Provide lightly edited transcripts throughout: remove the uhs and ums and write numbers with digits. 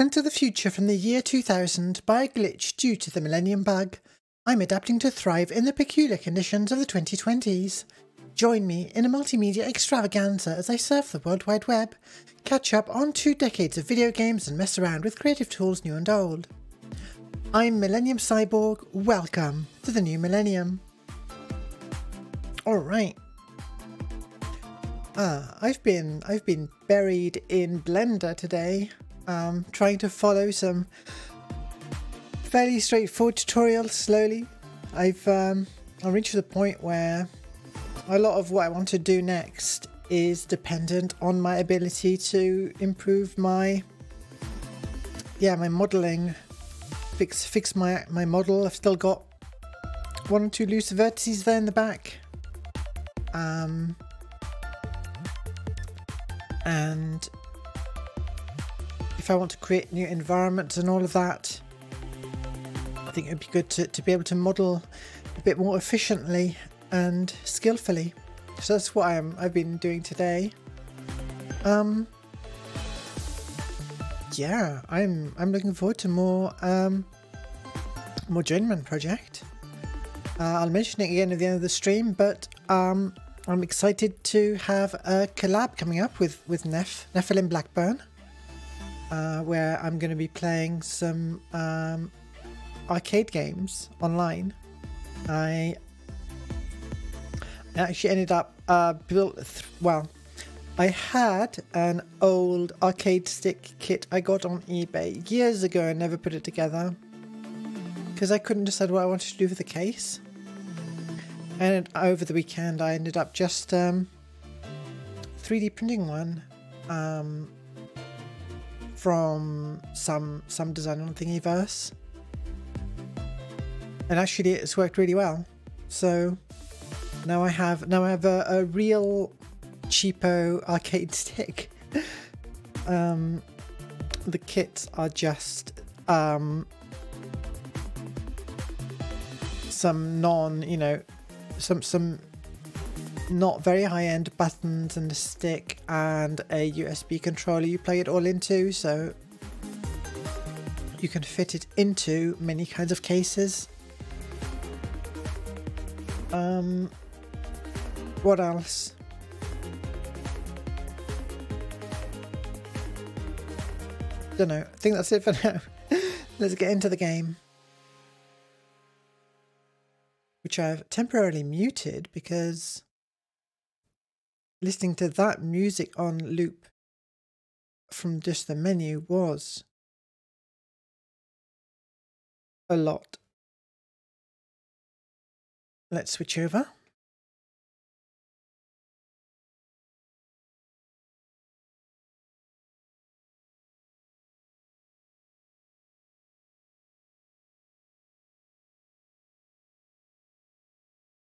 sent to the future from the year 2000 by a glitch due to the Millennium Bug, I'm adapting to thrive in the peculiar conditions of the 2020s. Join me in a multimedia extravaganza as I surf the World Wide Web, catch up on 2 decades of video games and mess around with creative tools new and old. I'm Millennium Cyborg, welcome to the new millennium. Alright. I've been buried in Blender today, trying to follow some fairly straightforward tutorials slowly. I've reached the point where a lot of what I want to do next is dependent on my ability to improve my modeling, fix my model. I've still got 1 or 2 loose vertices there in the back. And if I want to create new environments and all of that, I think it'd be good to be able to model a bit more efficiently and skillfully. So that's what I've been doing today. Yeah, I'm looking forward to more Journeyman project. I'll mention it again at the end of the stream, but I'm excited to have a collab coming up with Nephilim Blackburn, where I'm going to be playing some arcade games online. I actually ended up I had an old arcade stick kit I got on eBay years ago and never put it together because I couldn't decide what I wanted to do with the case. And over the weekend I ended up just 3D printing one from some designer on Thingiverse, and actually it's worked really well. So now I have a real cheapo arcade stick. The kits are just some some not very high-end buttons and a stick and a USB controller you plug it all into, so you can fit it into many kinds of cases. What else? Don't know. I think that's it for now. Let's get into the game, which I've temporarily muted because listening to that music on loop from just the menu was a lot. Let's switch over.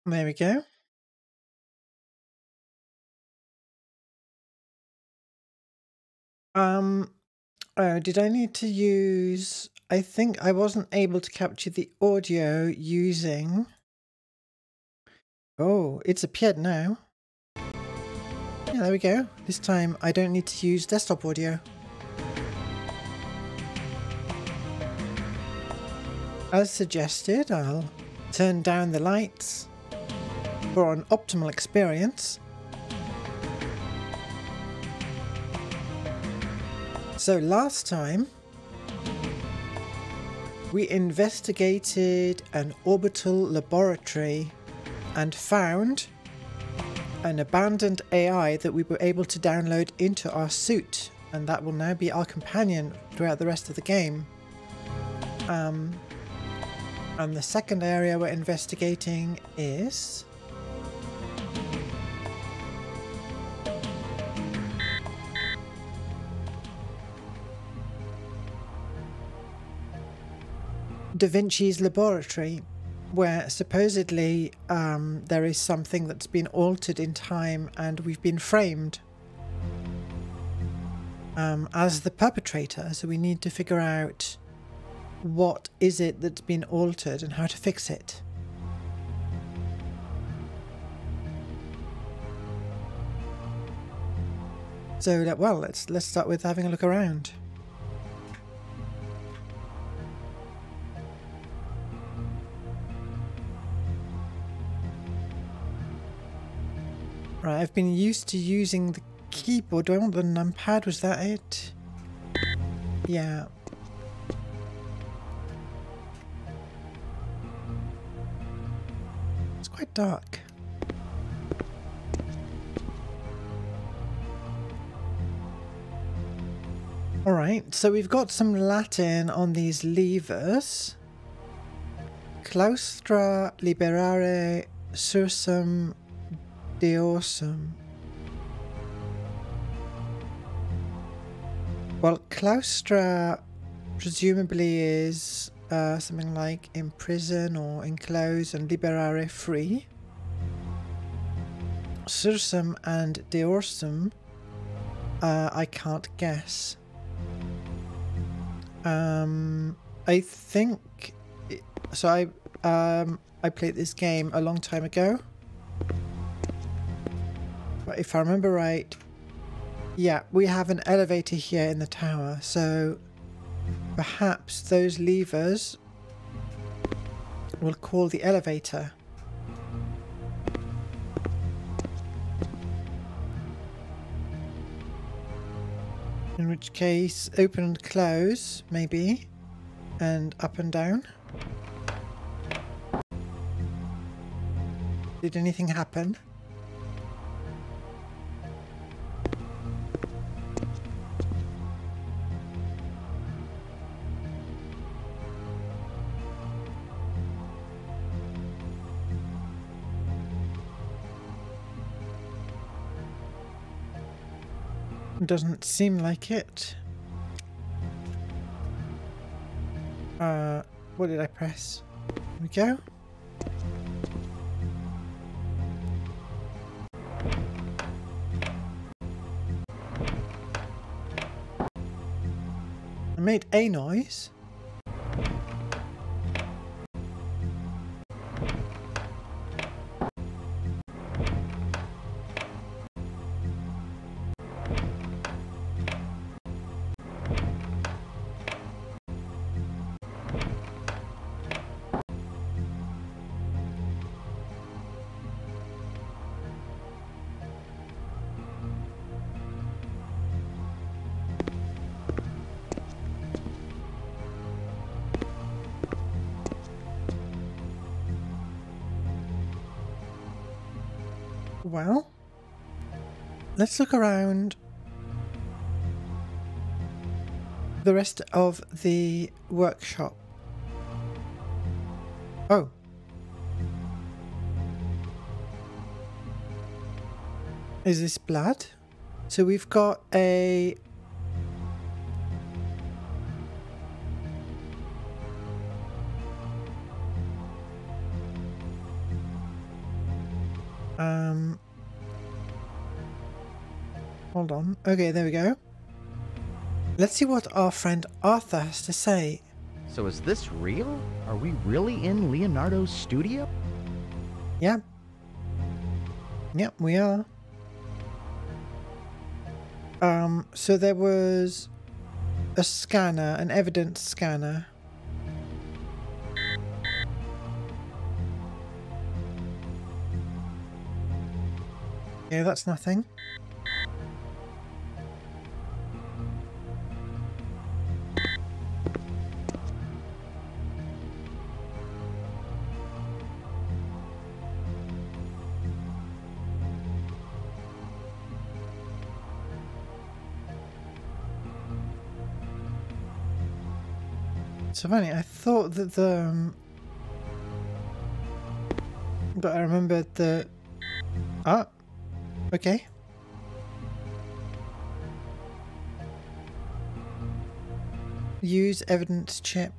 There we go. Oh, did I need to use... I think I wasn't able to capture the audio using... Oh, it's appeared now. Yeah, there we go. This time I don't need to use desktop audio. As suggested, I'll turn down the lights for an optimal experience. So last time we investigated an orbital laboratory and found an abandoned AI that we were able to download into our suit, and that will now be our companion throughout the rest of the game. And the second area we're investigating is Da Vinci's laboratory, where supposedly there is something that's been altered in time and we've been framed as the perpetrator. So we need to figure out what is it that's been altered and how to fix it. So, well, let's start with having a look around. Right, I've been used to using the keyboard. Do I want the numpad? Was that it? Yeah. It's quite dark. Alright, so we've got some Latin on these levers. Claustra liberare sursum deorsum. Well, claustra presumably is something like imprison or enclose, and liberare free. Sursum and deorsum, I can't guess. I think so. I played this game a long time ago, but if I remember right, yeah, we have an elevator here in the tower, so perhaps those levers will call the elevator. In which case, open and close, maybe, and up and down. Did anything happen? Doesn't seem like it. What did I press? Here we go. I made a noise. Well, let's look around the rest of the workshop. Oh. Is this blood? So we've got a... Hold on. Okay, there we go. Let's see what our friend Arthur has to say. So is this real? Are we really in Leonardo's studio? Yep. Yep, we are. So there was a scanner, an evidence scanner. Yeah, that's nothing. So funny, I thought that the... but I remembered the... Ah, okay. Use evidence chip.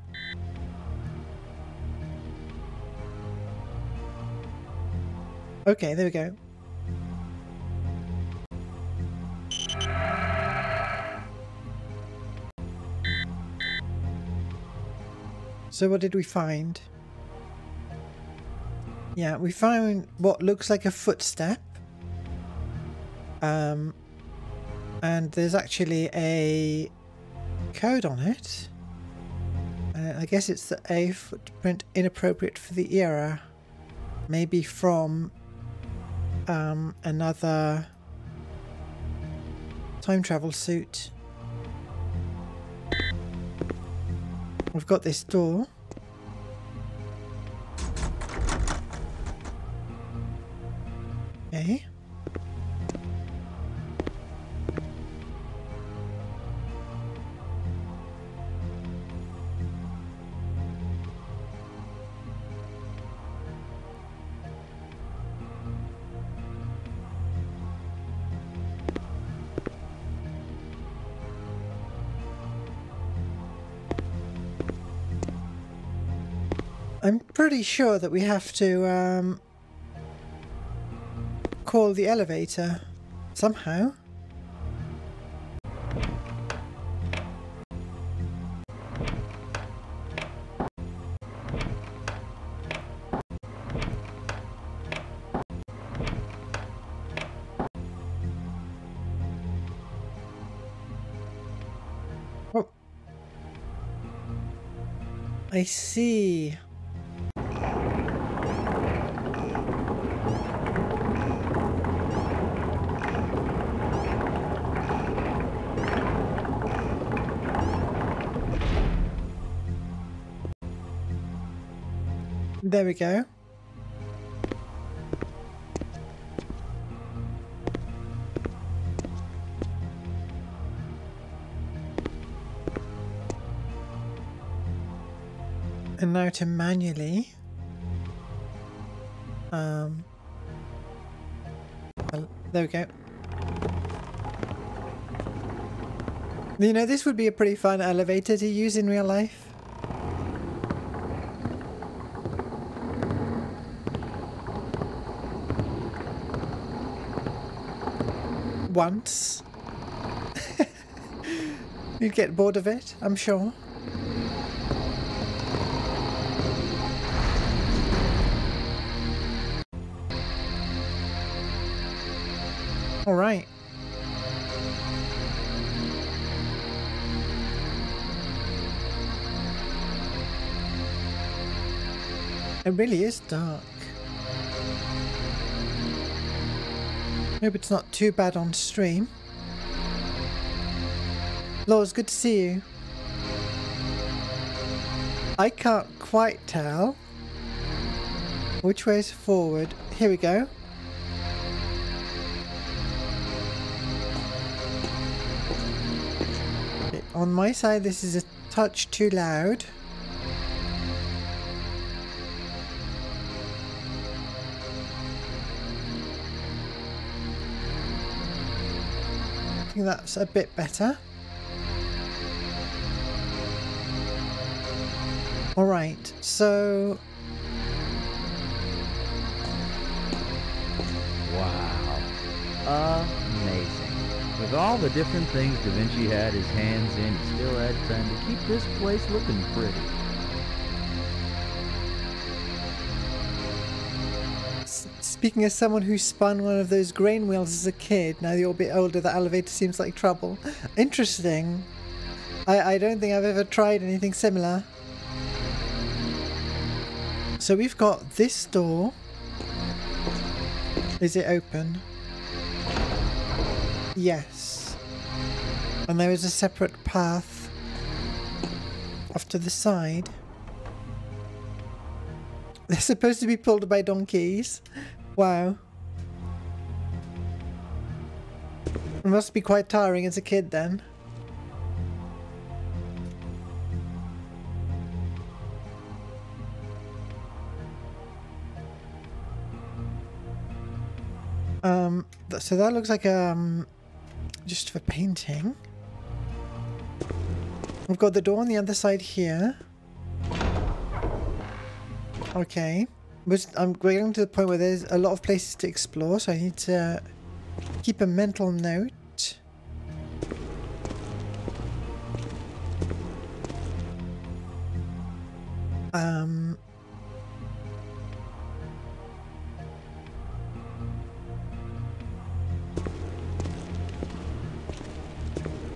Okay, there we go. So what did we find? Yeah, we found what looks like a footstep. And there's actually a code on it. I guess it's a footprint inappropriate for the era. Maybe from another time travel suit. We've got this door. Okay. I'm pretty sure that we have to call the elevator somehow. Oh, I see. There we go. And now to manually well, there we go. You know, this would be a pretty fun elevator to use in real life. Once. You'd get bored of it, I'm sure. All right. It really is dark. Hope it's not too bad on stream. Laws, good to see you. I can't quite tell which way is forward. Here we go. Okay, on my side, this is a touch too loud. I think that's a bit better. Alright, so... Wow. Amazing. With all the different things Da Vinci had his hands in, he still had time to keep this place looking pretty. Speaking as someone who spun one of those grain wheels as a kid, now you're a bit older, the elevator seems like trouble. Interesting. I don't think I've ever tried anything similar. So we've got this door. Is it open? Yes. And there is a separate path off to the side. They're supposed to be pulled by donkeys. Wow. It must be quite tiring as a kid then. So that looks like just for painting. We've got the door on the other side here. Okay. But I'm getting to the point where there's a lot of places to explore, so I need to keep a mental note.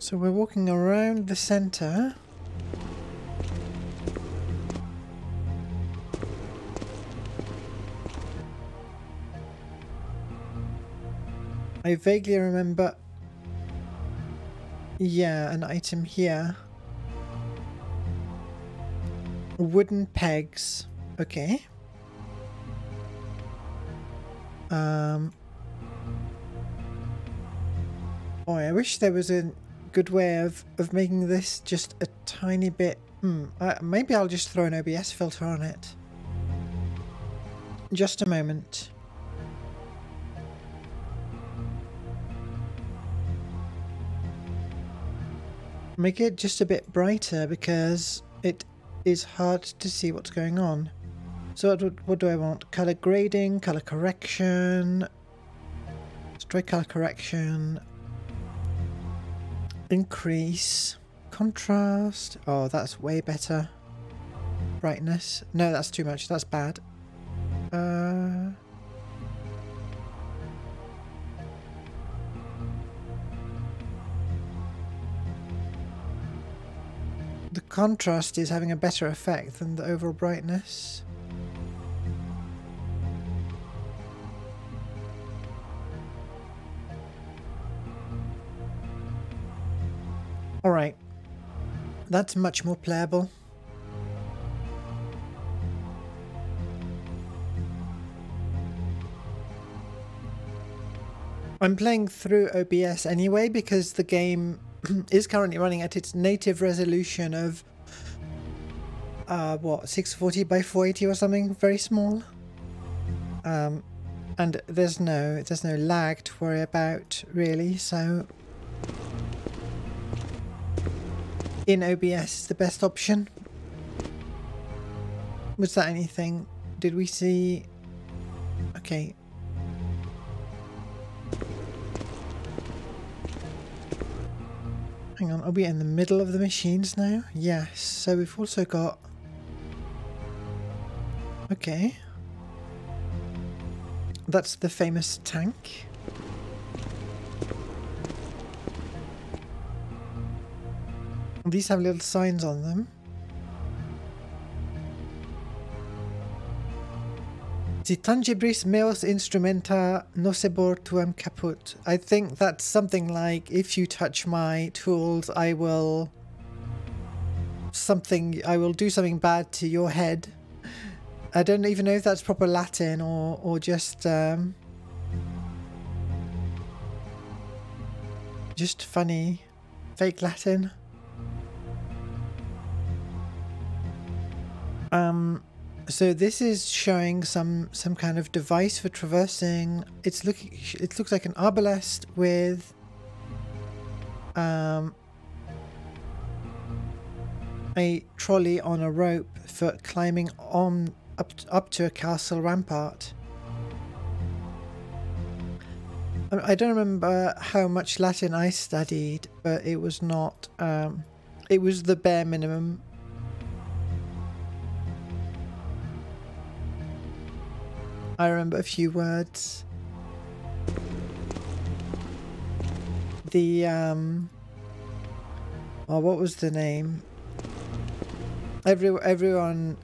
So we're walking around the center. I vaguely remember, yeah, an item here. Wooden pegs. Okay. Boy, I wish there was a good way of making this just a tiny bit. Maybe I'll just throw an OBS filter on it. Just a moment. Make it just a bit brighter because it is hard to see what's going on. So what do I want? Color grading, color correction, strike color correction, increase, contrast. Oh, that's way better. Brightness. No, that's too much. That's bad. The contrast is having a better effect than the overall brightness. Alright. That's much more playable. I'm playing through OBS anyway because the game is currently running at its native resolution of what, 640 by 480 or something, very small. And there's no lag to worry about really, so in OBS is the best option. Was that anything? Did we see? Okay. Hang on, are we in the middle of the machines now? Yes, so we've also got... Okay. That's the famous tank. These have little signs on them. Si tangibris meos instrumenta nocebor tuam caput. I think that's something like, if you touch my tools, I will do something bad to your head. I don't even know if that's proper Latin or just funny fake Latin. So this is showing some kind of device for traversing. It looks like an arbalest with a trolley on a rope for climbing on up to a castle rampart. I don't remember how much Latin I studied, but it was not. It was the bare minimum. I remember a few words. The oh, what was the name? Everyone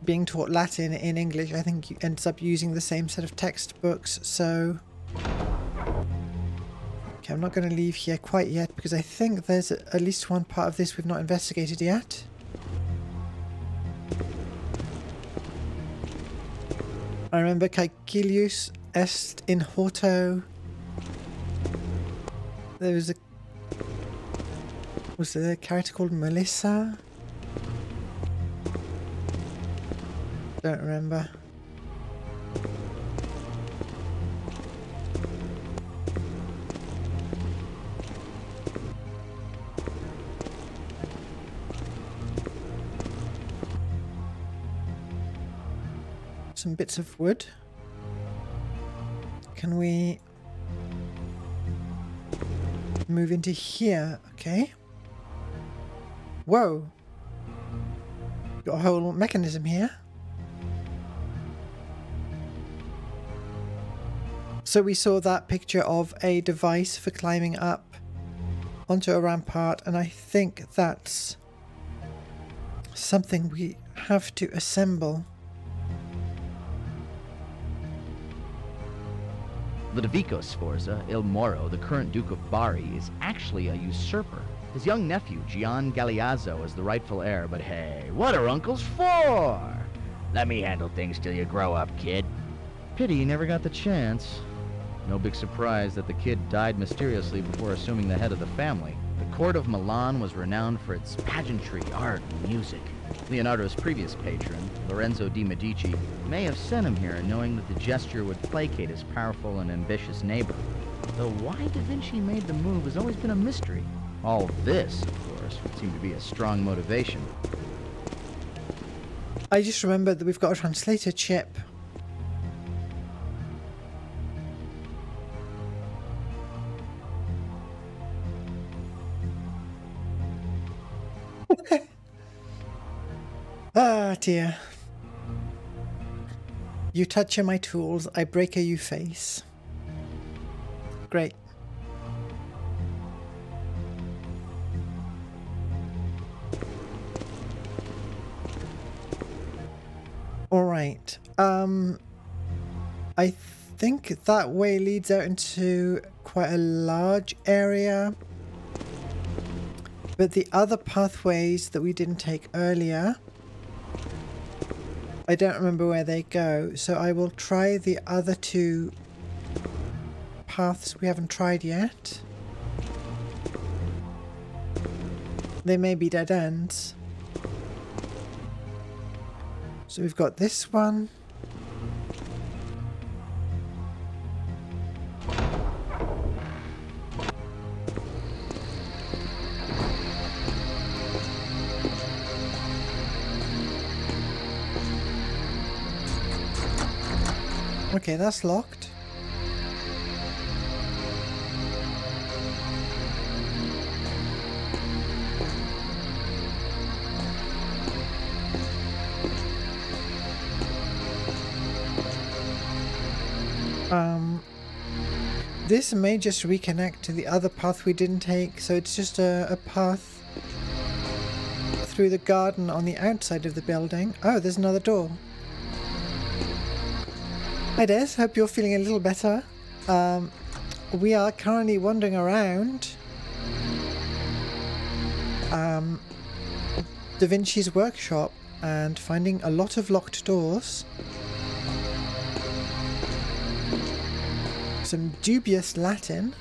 being taught Latin in English, I think, ends up using the same set of textbooks. So, okay, I'm not going to leave here quite yet because I think there's at least one part of this we've not investigated yet. I remember Caecilius est in horto. There was there a character called Melissa? Don't remember. Some bits of wood. Can we move into here? Okay. Whoa. Got a whole mechanism here. So we saw that picture of a device for climbing up onto a rampart, and I think that's something we have to assemble. Ludovico Sforza, Il Moro, the current Duke of Bari, is actually a usurper. His young nephew, Gian Galeazzo, is the rightful heir, but hey, what are uncles for? Let me handle things till you grow up, kid. Pity he never got the chance. No big surprise that the kid died mysteriously before assuming the head of the family. The court of Milan was renowned for its pageantry, art, and music. Leonardo's previous patron, Lorenzo di Medici, may have sent him here knowing that the gesture would placate his powerful and ambitious neighbor. Though why Da Vinci made the move has always been a mystery. All this, of course, would seem to be a strong motivation. I just remembered that we've got a translator chip. Ah, dear. You touch my tools, I break you face. Great. Alright. I think that way leads out into quite a large area. But the other pathways that we didn't take earlier, I don't remember where they go, so I will try the other two paths we haven't tried yet. They may be dead ends. So we've got this one. Okay, that's locked. This may just reconnect to the other path we didn't take, so it's just a path through the garden on the outside of the building. Oh, there's another door. Hi Des, hope you're feeling a little better. We are currently wandering around Da Vinci's workshop and finding a lot of locked doors. Some dubious Latin.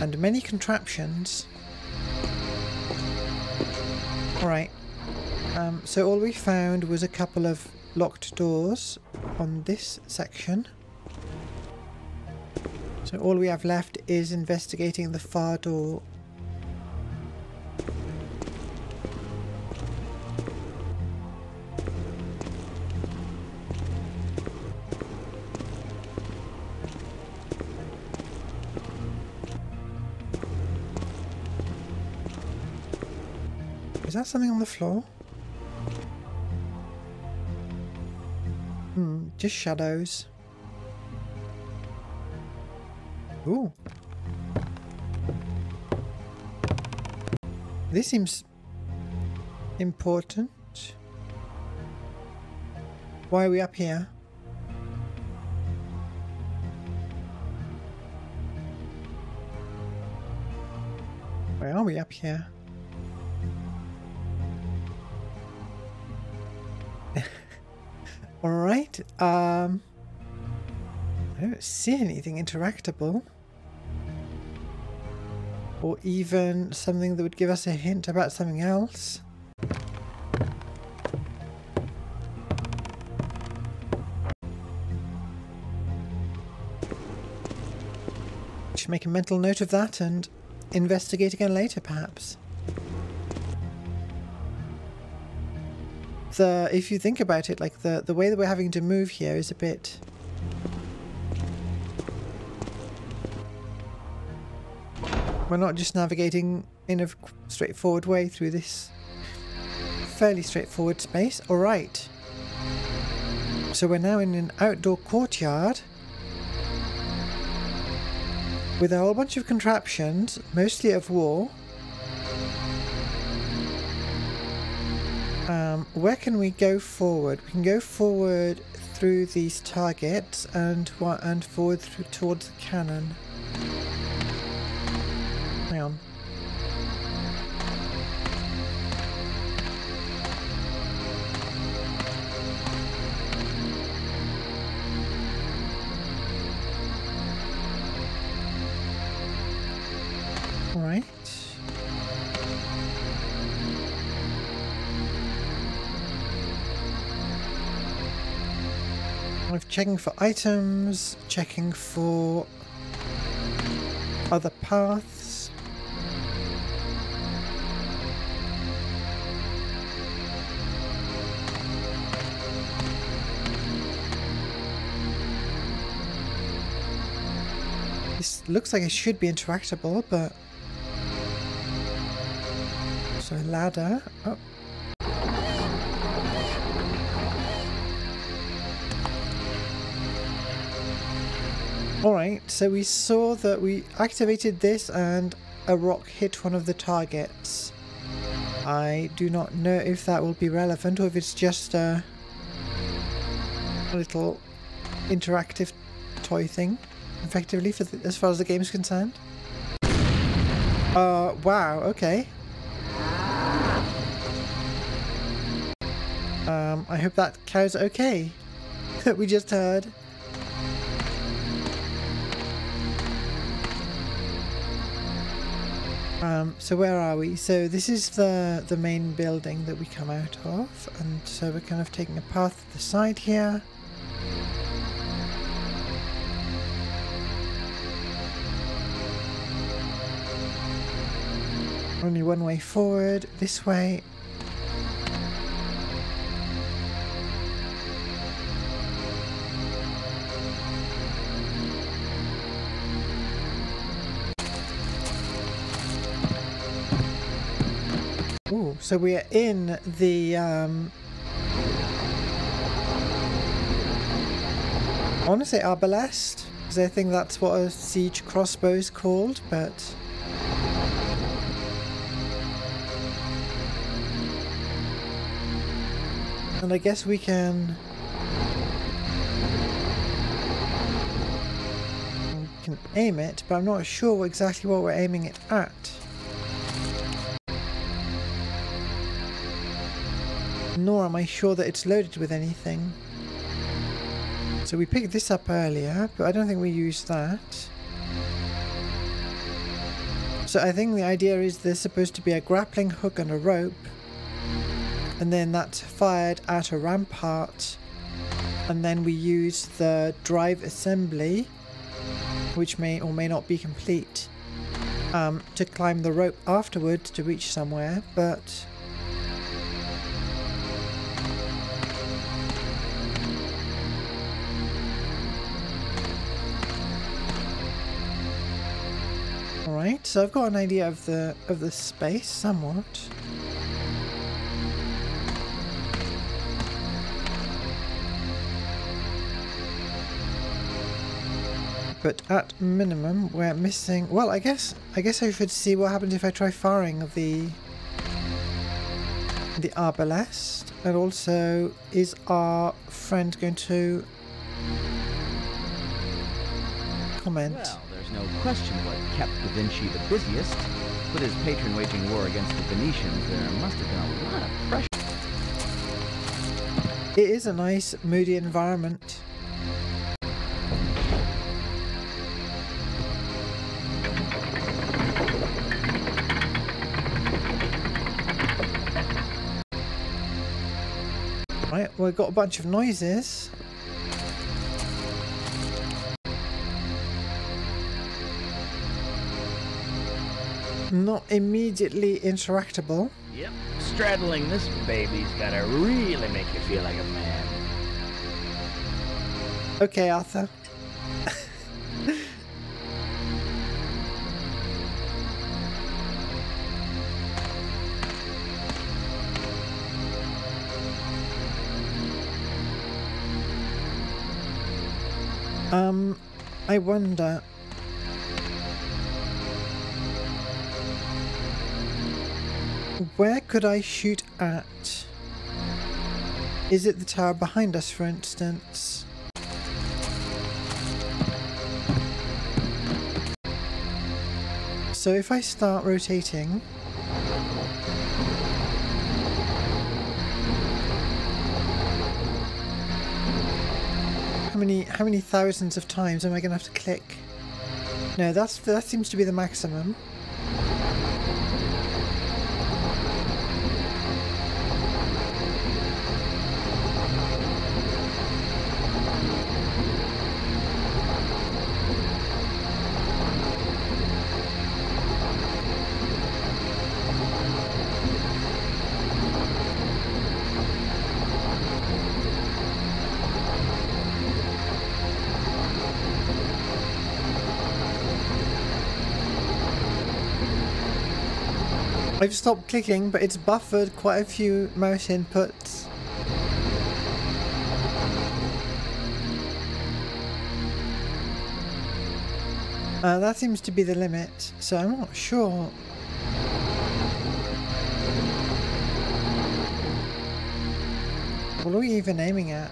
And many contraptions. Alright. So all we found was a couple of locked doors on this section. So all we have left is investigating the far door. Is that something on the floor? Just shadows. Ooh. This seems important. Why are we up here? Why are we up here? Alright, I don't see anything interactable. Or even something that would give us a hint about something else. Should make a mental note of that and investigate again later, perhaps. If you think about it, like the way that we're having to move here is a bit... We're not just navigating in a straightforward way through this fairly straightforward space. Alright. So we're now in an outdoor courtyard with a whole bunch of contraptions, mostly of war. Where can we go forward? We can go forward through these targets and forward through towards the cannon. Hang on. All right. I'm checking for items, checking for other paths. This looks like it should be interactable, but... So ladder. Oh. Alright, so we saw that we activated this and a rock hit one of the targets. I do not know if that will be relevant or if it's just a little interactive toy thing, effectively, for as far as the game is concerned. Wow, okay. I hope that cow's okay. That we just heard. So where are we? So this is the main building that we come out of, and so we're kind of taking a path to the side here. Only one way forward, this way. Ooh, so we are in the I want to say arbalest, because I think that's what a siege crossbow is called, but and I guess we can aim it, but I'm not sure exactly what we're aiming it at. Nor am I sure that it's loaded with anything. So we picked this up earlier, but I don't think we used that. So I think the idea is there's supposed to be a grappling hook and a rope, and then that's fired at a rampart, and then we use the drive assembly, which may or may not be complete, to climb the rope afterwards to reach somewhere, but... Alright, so I've got an idea of the space somewhat. But at minimum we're missing, well, I guess I should see what happens if I try firing of the arbalest. And also, is our friend going to comment? Well, there's no question what kept Da Vinci the busiest. With his patron waging war against the Venetians, there must have been a lot of pressure. It is a nice, moody environment. Right, well, we've got a bunch of noises. Not immediately interactable. Yep, straddling this baby's gotta really make you feel like a man. Okay, Arthur. I wonder... where could I shoot at? Is it the tower behind us, for instance? So if I start rotating... How many thousands of times am I going to have to click? No, that seems to be the maximum. I've stopped clicking, but it's buffered quite a few mouse inputs. That seems to be the limit, so I'm not sure. What are we even aiming at?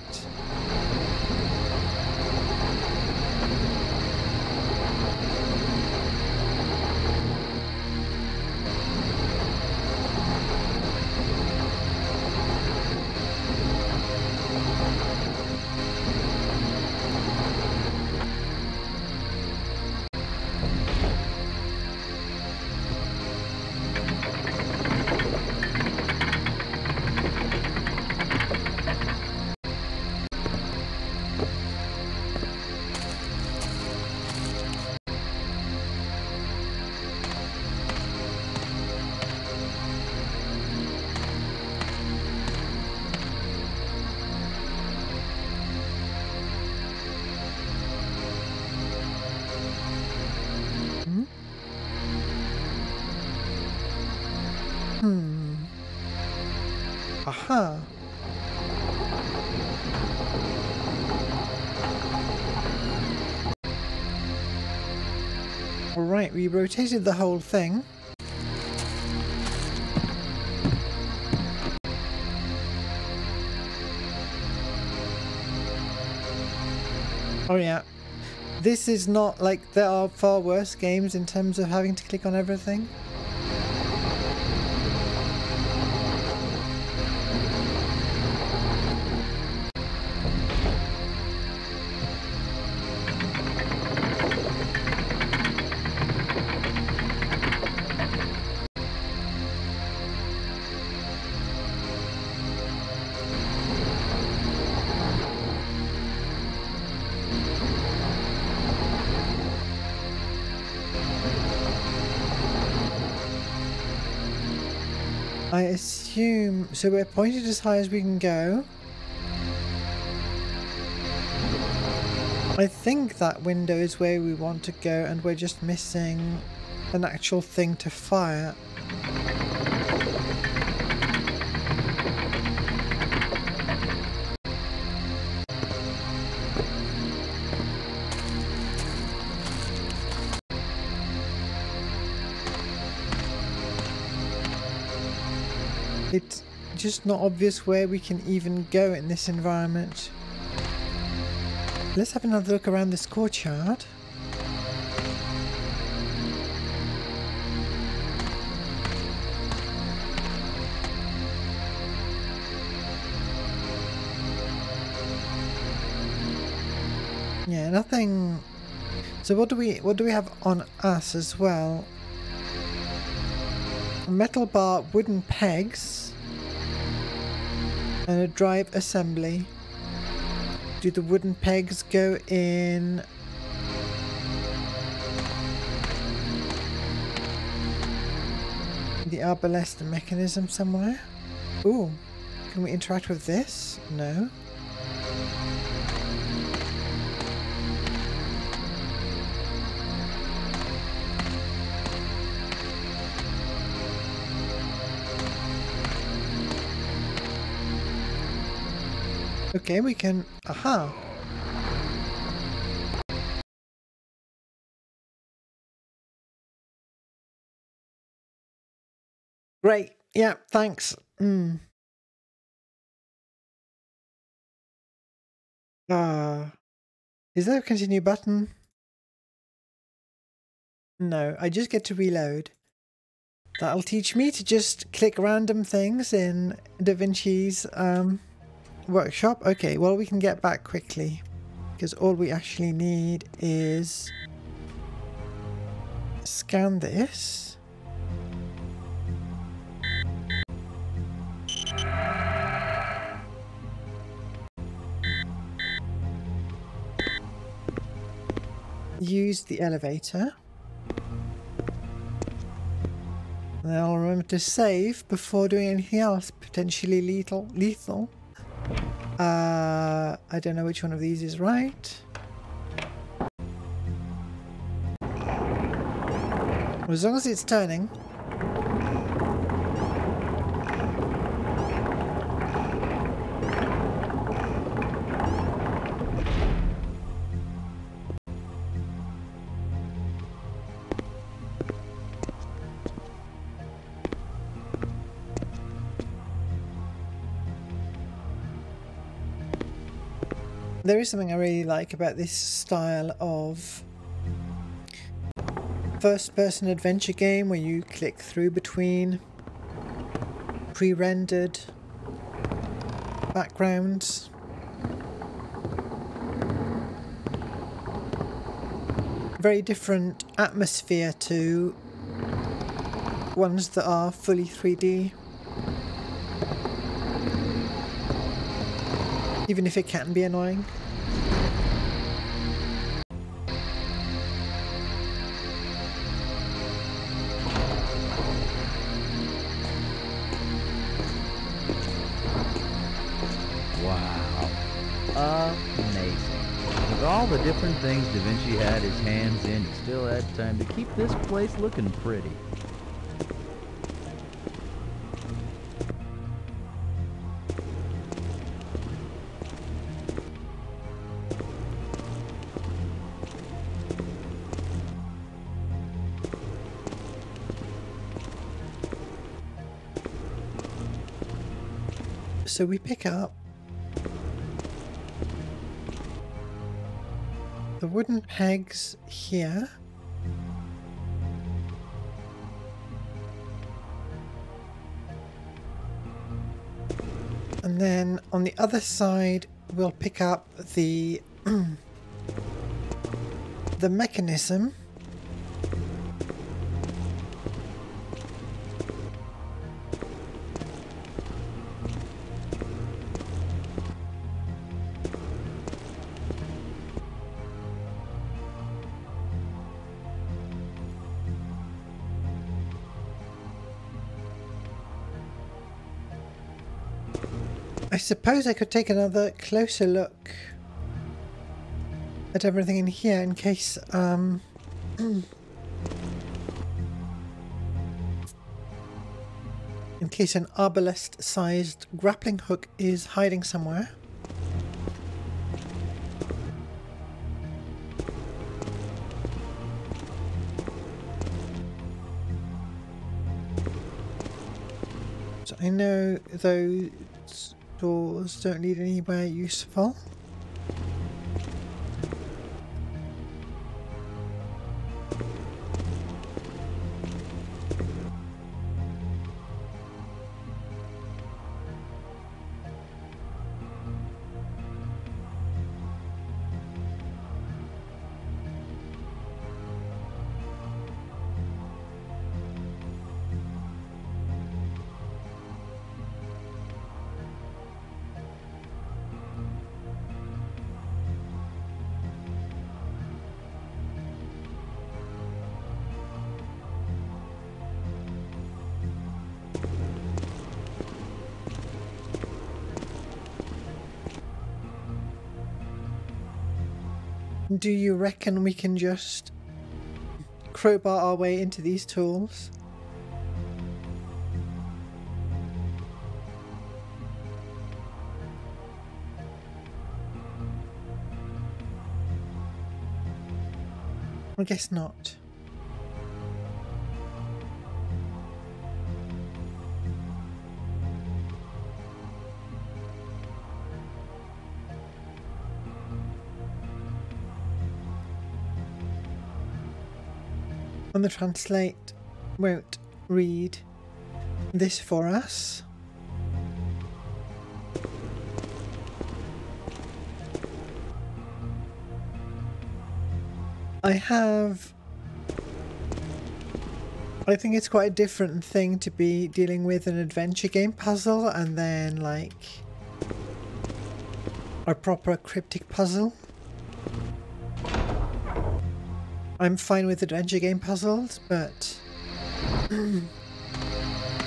Aha. Alright, we rotated the whole thing. Oh yeah. This is not like, there are far worse games in terms of having to click on everything. I assume... So we're pointed as high as we can go. I think that window is where we want to go, and we're just missing an actual thing to fire. It's just not obvious where we can even go in this environment. Let's have another look around this courtyard. Yeah, nothing. So what do we have on us as well? A metal bar, wooden pegs, and a drive assembly. Do the wooden pegs go in? The arbalest mechanism somewhere? Ooh, can we interact with this? No. Okay, we can... Aha! Great. Yeah, thanks. Is there a continue button? No, I just get to reload. That'll teach me to just click random things in DaVinci's workshop. Okay, well, we can get back quickly because all we actually need is scan this. Use the elevator. And then I'll remember to save before doing anything else potentially lethal. I don't know which one of these is right. Well, as long as it's turning. There is something I really like about this style of first-person adventure game where you click through between pre-rendered backgrounds. Very different atmosphere to ones that are fully 3D. Even if it can be annoying. Wow. Amazing. With all the different things Da Vinci had his hands in, he still had time to keep this place looking pretty. So we pick up the wooden pegs here. And then on the other side we'll pick up the the mechanism. I suppose I could take another closer look at everything in here in case in case an arbalest-sized grappling hook is hiding somewhere. So I know those doors don't lead anywhere useful. Do you reckon we can just crowbar our way into these tools? I guess not. And the translate won't read this for us. I think it's quite a different thing to be dealing with an adventure game puzzle and then like a proper cryptic puzzle. I'm fine with adventure game puzzles, but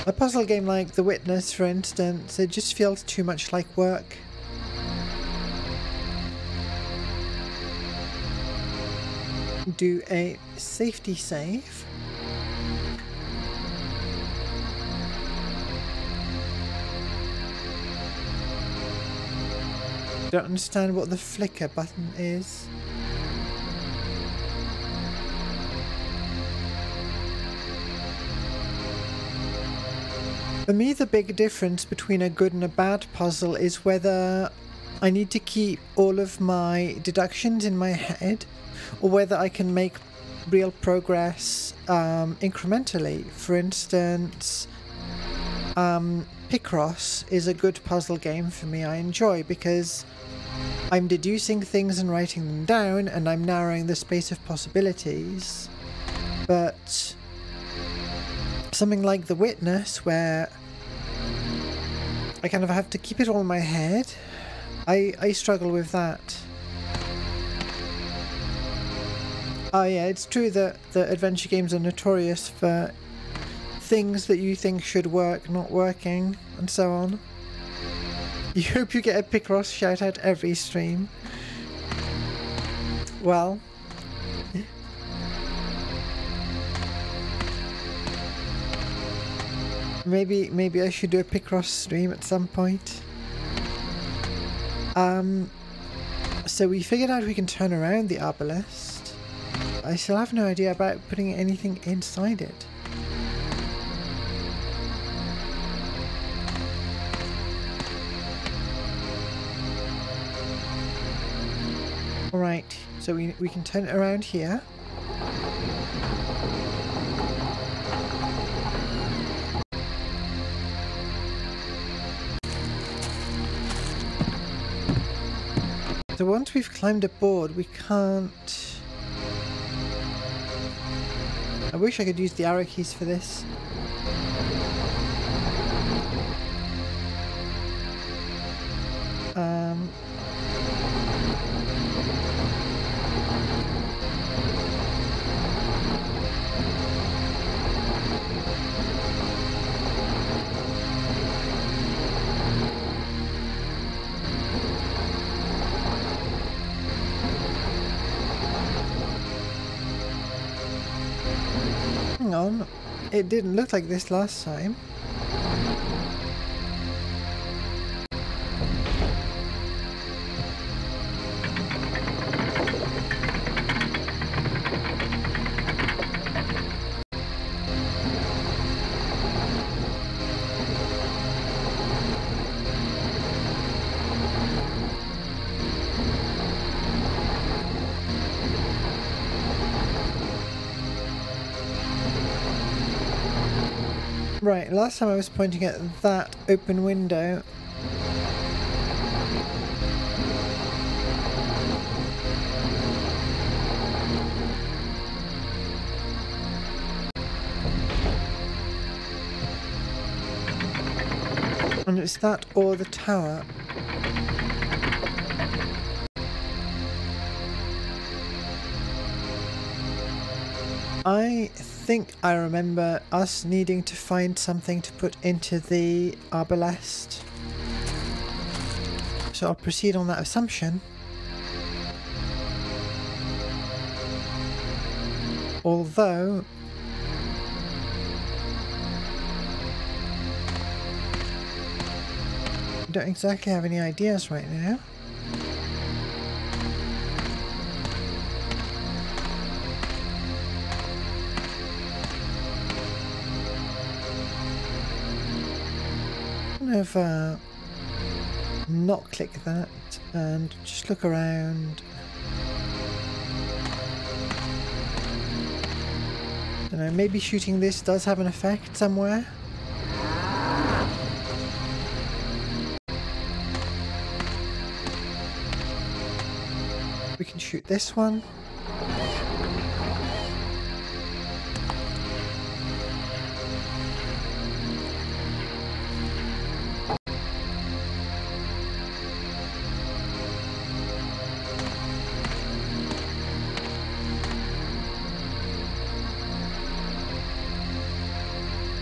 a puzzle game like The Witness, for instance, it just feels too much like work. Do a safety save. Don't understand what the flicker button is. For me, the big difference between a good and a bad puzzle is whether I need to keep all of my deductions in my head or whether I can make real progress incrementally. For instance, Picross is a good puzzle game for me. I enjoy because I'm deducing things and writing them down and I'm narrowing the space of possibilities. But something like The Witness, where I kind of have to keep it all in my head, I struggle with that. Oh yeah, it's true that the adventure games are notorious for things that you think should work not working, and so on. You hope you get a Picross shout out every stream. Well, maybe I should do a Picross stream at some point. So we figured out we can turn around the obelisk. I still have no idea about putting anything inside it. Alright, so we can turn it around here. So once we've climbed aboard, we can't... I wish I could use the arrow keys for this. Hang on, it didn't look like this last time. Right, last time I was pointing at that open window. And it's that or the tower. I think I remember us needing to find something to put into the obelisk. So I'll proceed on that assumption. Although... I don't exactly have any ideas right now. Of not click that and just look around. don't know, maybe shooting this does have an effect somewhere. We can shoot this one.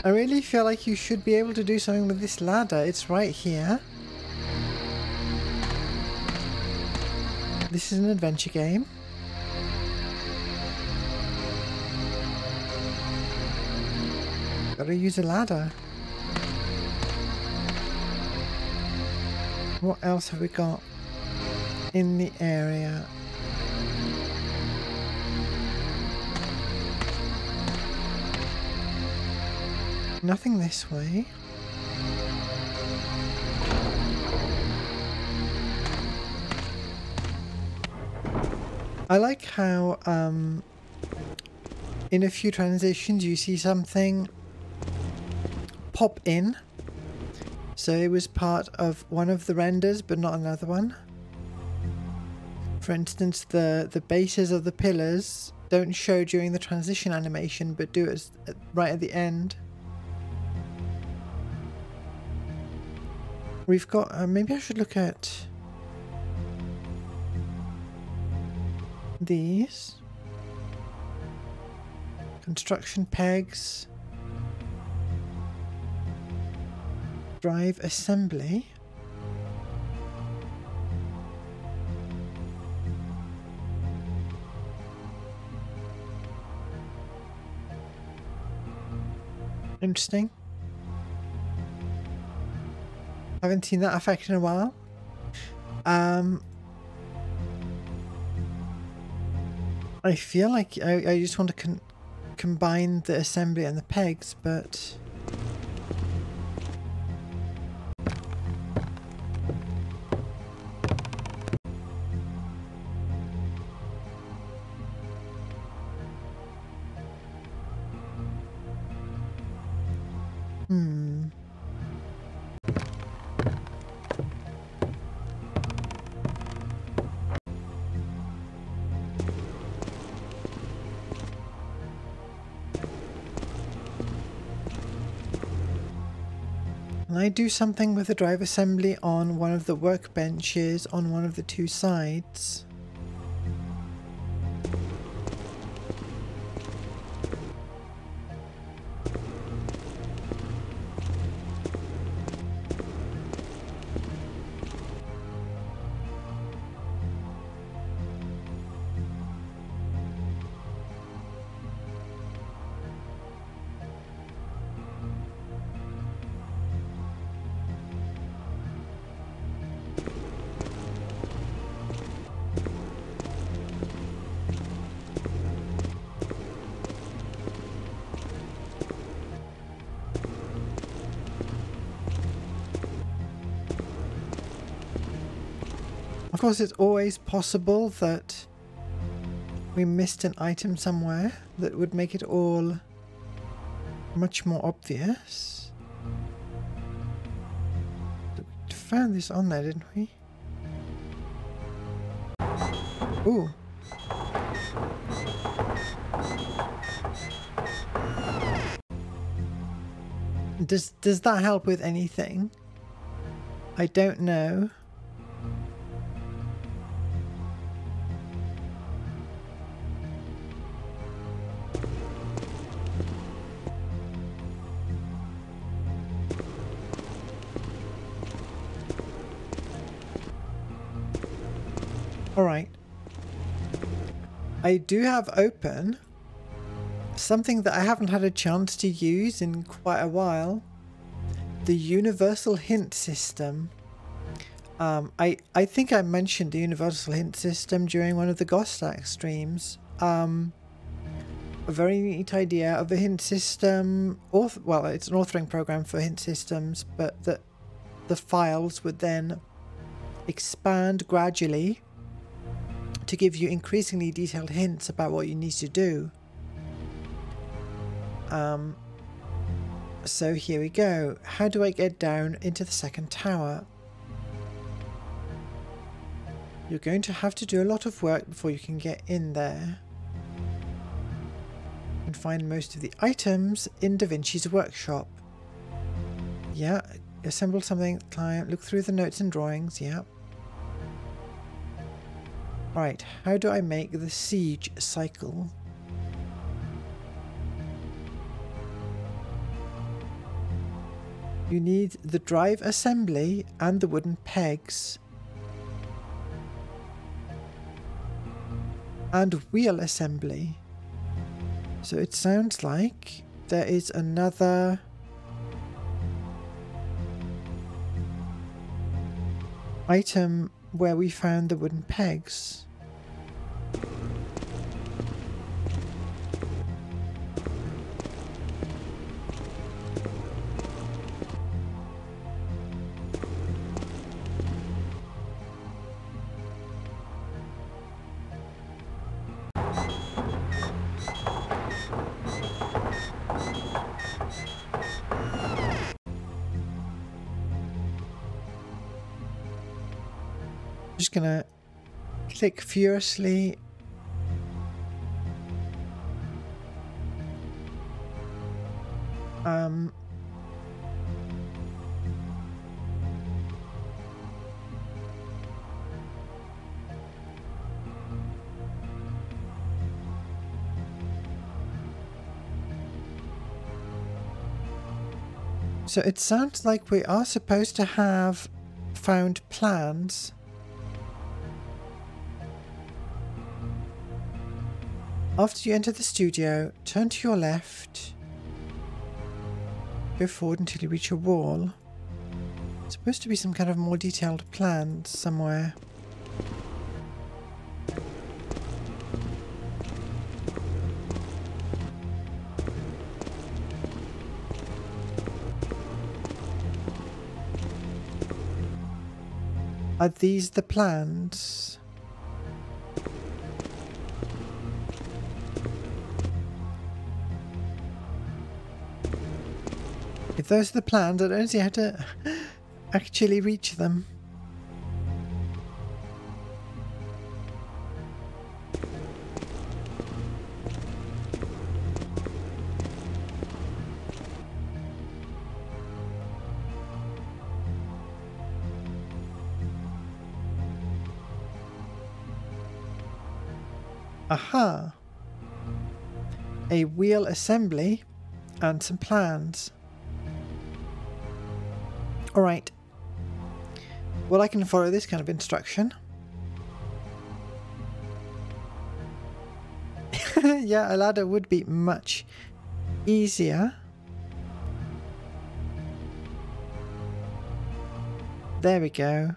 I really feel like you should be able to do something with this ladder. It's right here. This is an adventure game. Gotta use a ladder. What else have we got in the area? Nothing this way. I like how in a few transitions you see something pop in. So it was part of one of the renders but not another one. For instance, the bases of the pillars don't show during the transition animation but do it right at the end. We've got, maybe I should look at these. Construction pegs. Drive assembly. Interesting. Haven't seen that effect in a while. I feel like I just want to combine the assembly and the pegs, but Can I do something with the drive assembly on one of the workbenches on one of the two sides? Of course, it's always possible that we missed an item somewhere that would make it all much more obvious. We found this on there, didn't we? Ooh. Does that help with anything? I don't know. Alright. I do have open something that I haven't had a chance to use in quite a while. The universal hint system. I think I mentioned the universal hint system during one of the Gostak streams. A very neat idea of a hint system. Well, it's an authoring program for hint systems, but the files would then expand gradually to give you increasingly detailed hints about what you need to do. So here we go. How do I get down into the second tower? You're going to have to do a lot of work before you can get in there. You can find most of the items in Da Vinci's workshop. Yeah, assemble something, client, look through the notes and drawings, yeah. Right, how do I make the siege cycle? You need the drive assembly and the wooden pegs. And wheel assembly. So it sounds like there is another item where we found the wooden pegs. Just gonna click furiously. So it sounds like we are supposed to have found plans. After you enter the studio, turn to your left. Go forward until you reach a wall. It's supposed to be some kind of more detailed plan somewhere. Are these the plans? If those are the plans, I don't see how to actually reach them. Aha! A wheel assembly and some plans. Alright. Well, I can follow this kind of instruction. Yeah, a ladder would be much easier. There we go.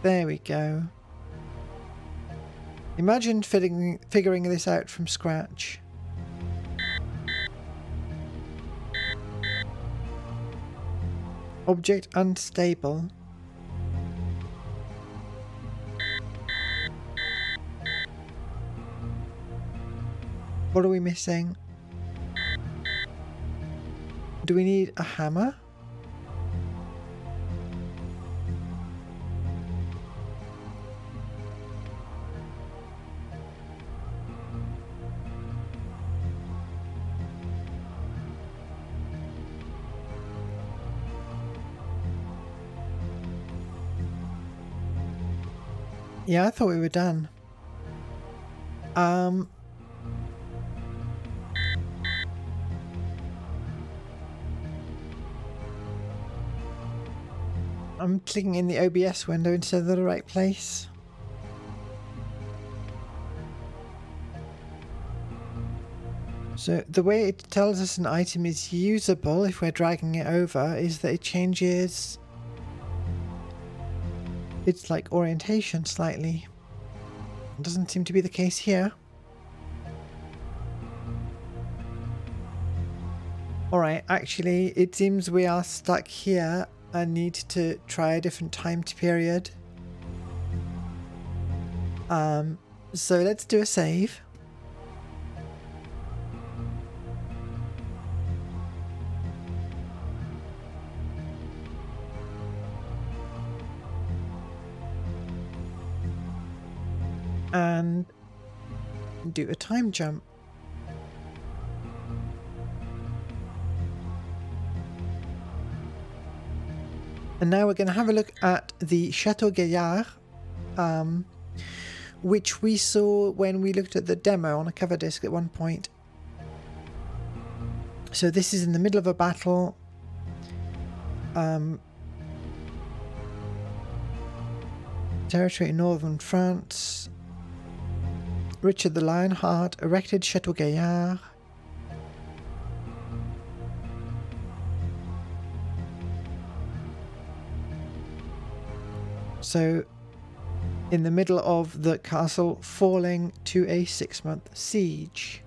There we go. Imagine figuring this out from scratch. Object unstable. What are we missing? Do we need a hammer? Yeah, I thought we were done. I'm clicking in the OBS window instead of the right place. So the way it tells us an item is usable if we're dragging it over is that it changes its like orientation slightly. It doesn't seem to be the case here. Alright, actually it seems we are stuck here and need to try a different time period. So let's do a save. and do a time jump. And now we're going to have a look at the Chateau Gaillard, which we saw when we looked at the demo on a cover disc at one point. So this is in the middle of a battle. Territory in northern France. Richard the Lionheart erected Chateau Gaillard. So, in the middle of the castle falling to a 6-month siege.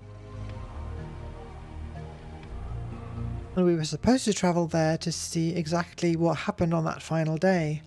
And we were supposed to travel there to see exactly what happened on that final day.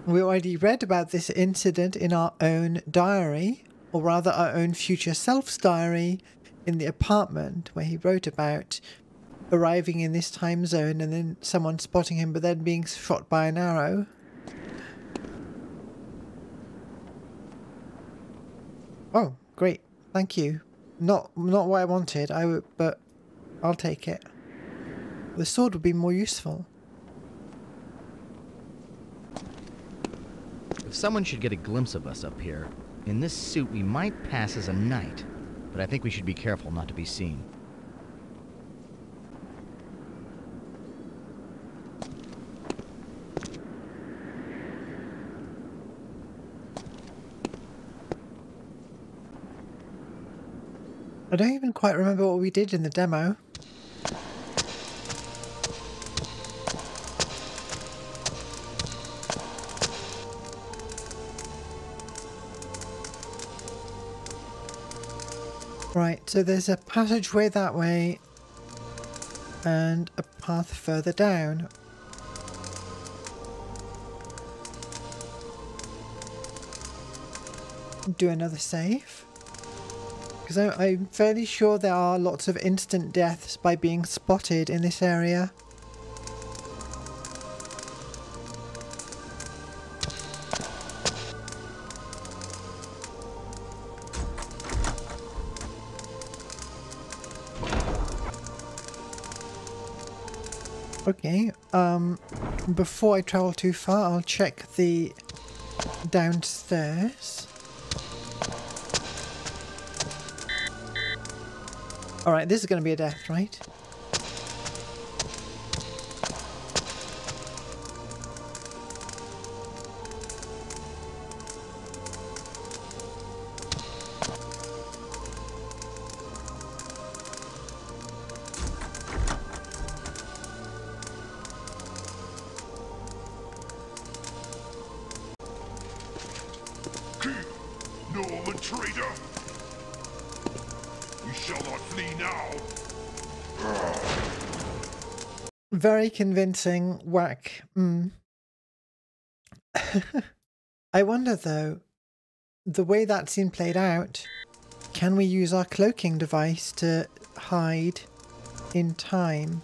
We already read about this incident in our own diary, or rather our own future self's diary, in the apartment, where he wrote about arriving in this time zone and then someone spotting him but then being shot by an arrow. Oh, great. Thank you. Not what I wanted, but I'll take it. The sword would be more useful. If someone should get a glimpse of us up here, in this suit we might pass as a knight, but I think we should be careful not to be seen. I don't even quite remember what we did in the demo. Right, so there's a passageway that way and a path further down. Do another save. Because I'm fairly sure there are lots of instant deaths by being spotted in this area. Okay, before I travel too far, I'll check the downstairs. Alright, this is going to be a death, right? Norman traitor! You shall not flee now! Very convincing whack. I wonder though, the way that scene played out, can we use our cloaking device to hide in time?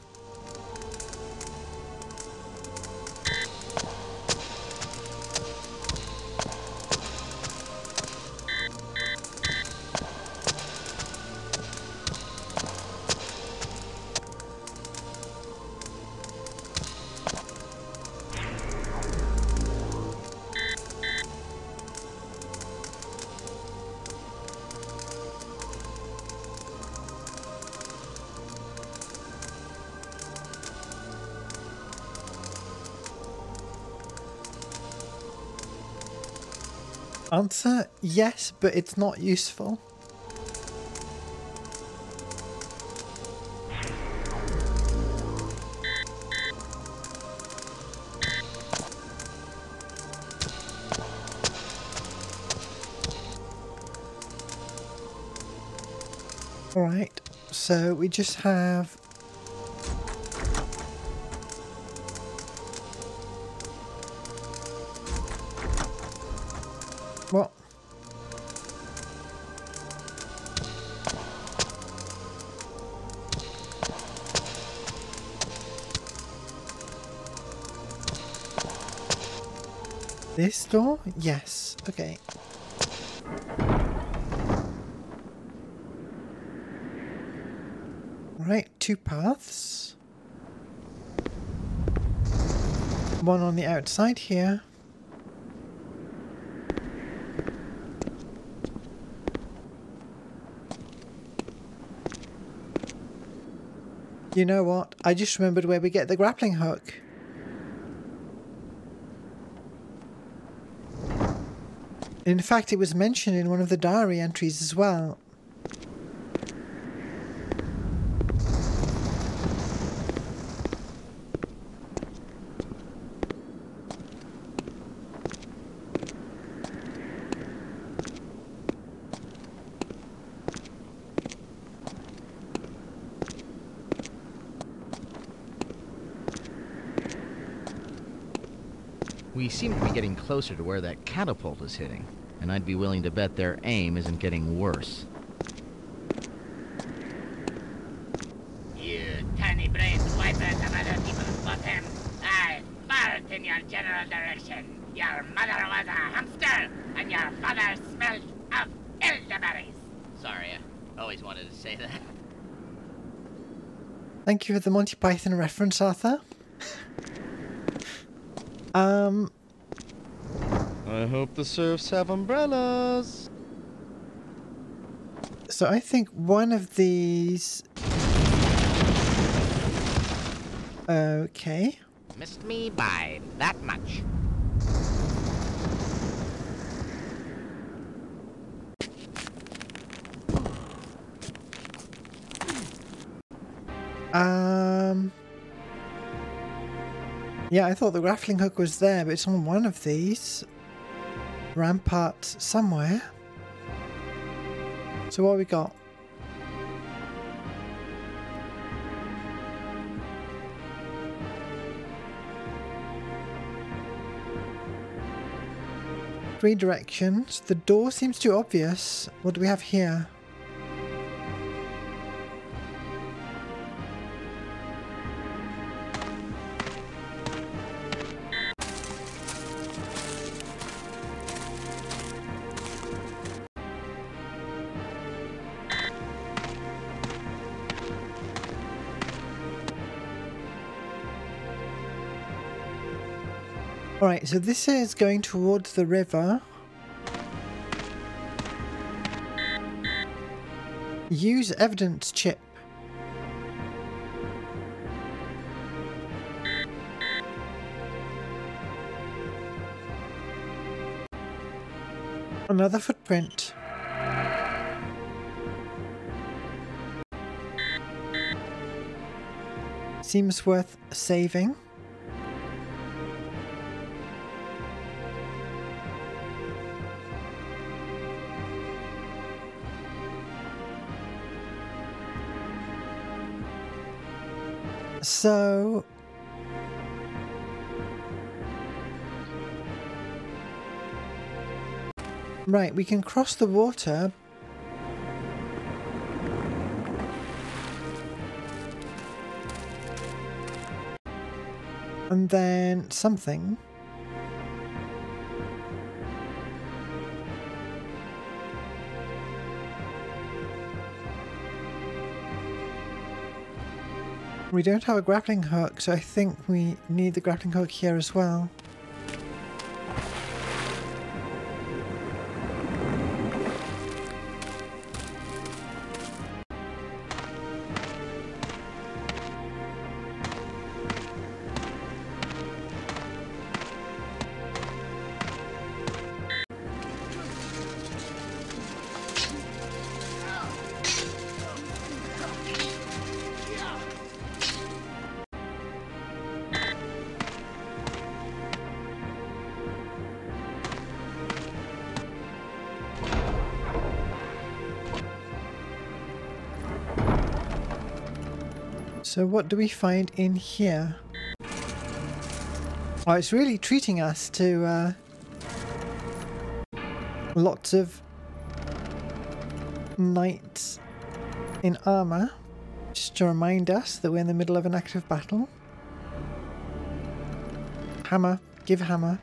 Answer, yes, but it's not useful. Alright, so we just have... What? This door? Yes. Okay. Right, 2 paths. One on the outside here. You know what? I just remembered where we get the grappling hook. In fact, it was mentioned in one of the diary entries as well. We seem to be getting closer to where that catapult is hitting, and I'd be willing to bet their aim isn't getting worse. You tiny-brained wipers of other people's bottoms, I fart in your general direction. Your mother was a hamster, and your father smelled of elderberries. Sorry, I always wanted to say that. Thank you for the Monty Python reference, Arthur. I hope the serfs have umbrellas. So I think one of these... Okay. Missed me by that much. Yeah, I thought the grappling hook was there, but it's on one of these ramparts somewhere. So what have we got? Three directions. The door seems too obvious. What do we have here? Alright, so this is going towards the river. Use evidence chip. Another footprint. Seems worth saving. So... Right, we can cross the water. And then something. We don't have a grappling hook, so I think we need the grappling hook here as well. So what do we find in here? Oh, it's really treating us to lots of knights in armor, just to remind us that we're in the middle of an active battle. Hammer, give hammer.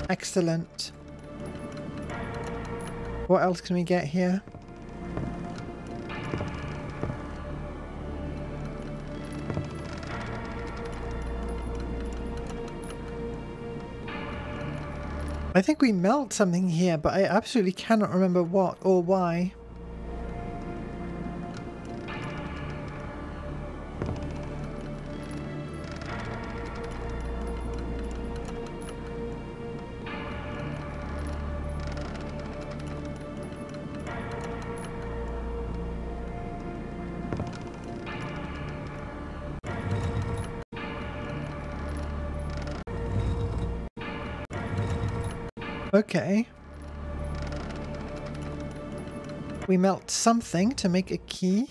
Excellent. What else can we get here? I think we melt something here, but I absolutely cannot remember what or why. Okay. We melt something to make a key.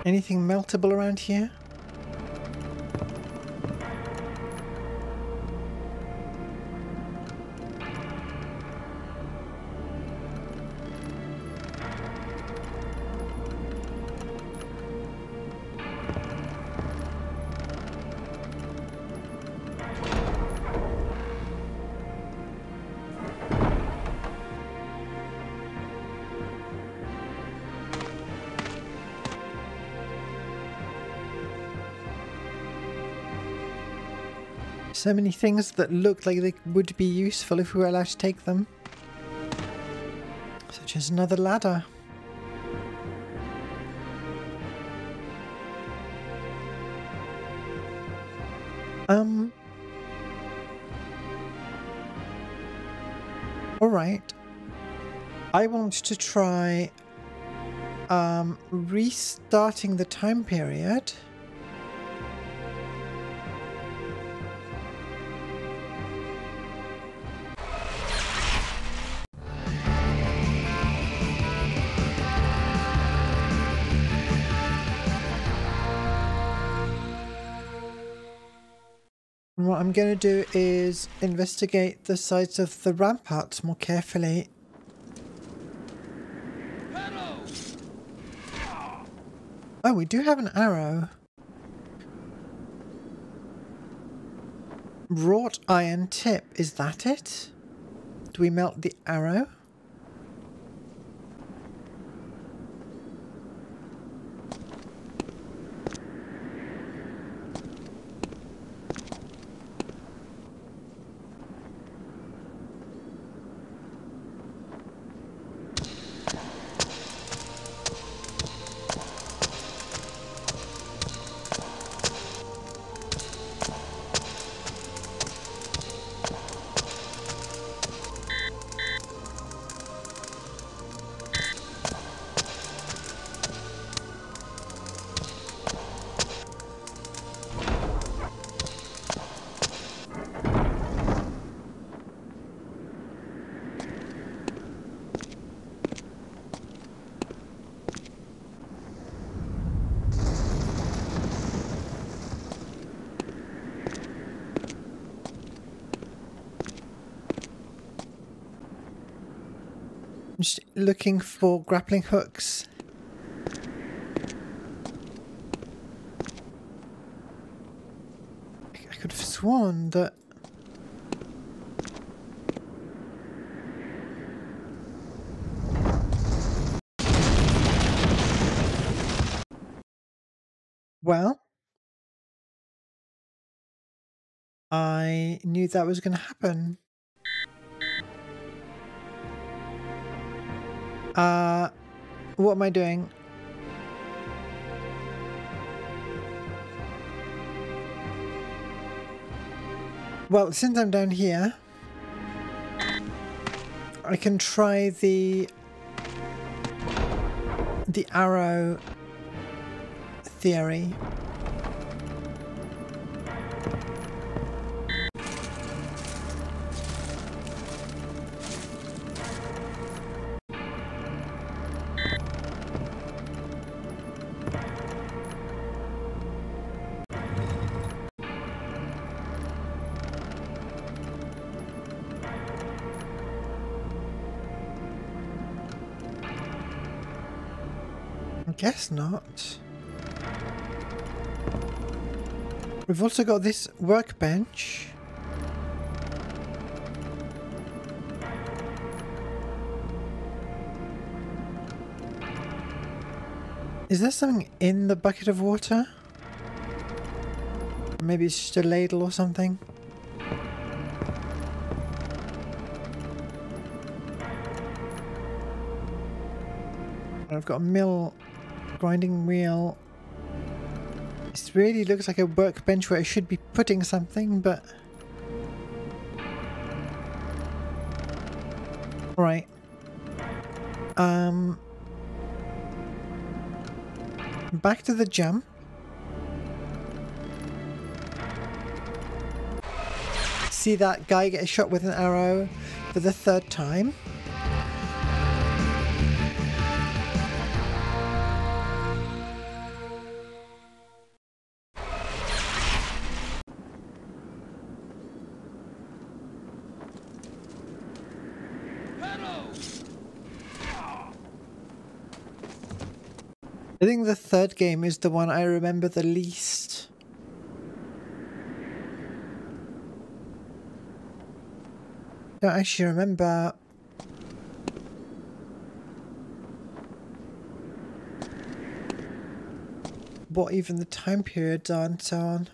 Anything meltable around here? So many things that look like they would be useful if we were allowed to take them. Such as another ladder. Alright. I want to try restarting the time period. And what I'm going to do is investigate the sides of the ramparts more carefully. Oh, we do have an arrow. Wrought iron tip, is that it? Do we melt the arrow? I'm just looking for grappling hooks. I could have sworn that... Well, I knew that was going to happen. What am I doing? Well, since I'm down here, I can try the arrow theory. Guess not. We've also got this workbench. Is there something in the bucket of water? Maybe it's just a ladle or something. I've got a mill. Grinding wheel. This really looks like a workbench where I should be putting something, but... Alright. Back to the jump. See that guy get shot with an arrow for the 3rd time. I think the 3rd game is the one I remember the least. Don't actually remember what even the time periods are and so on.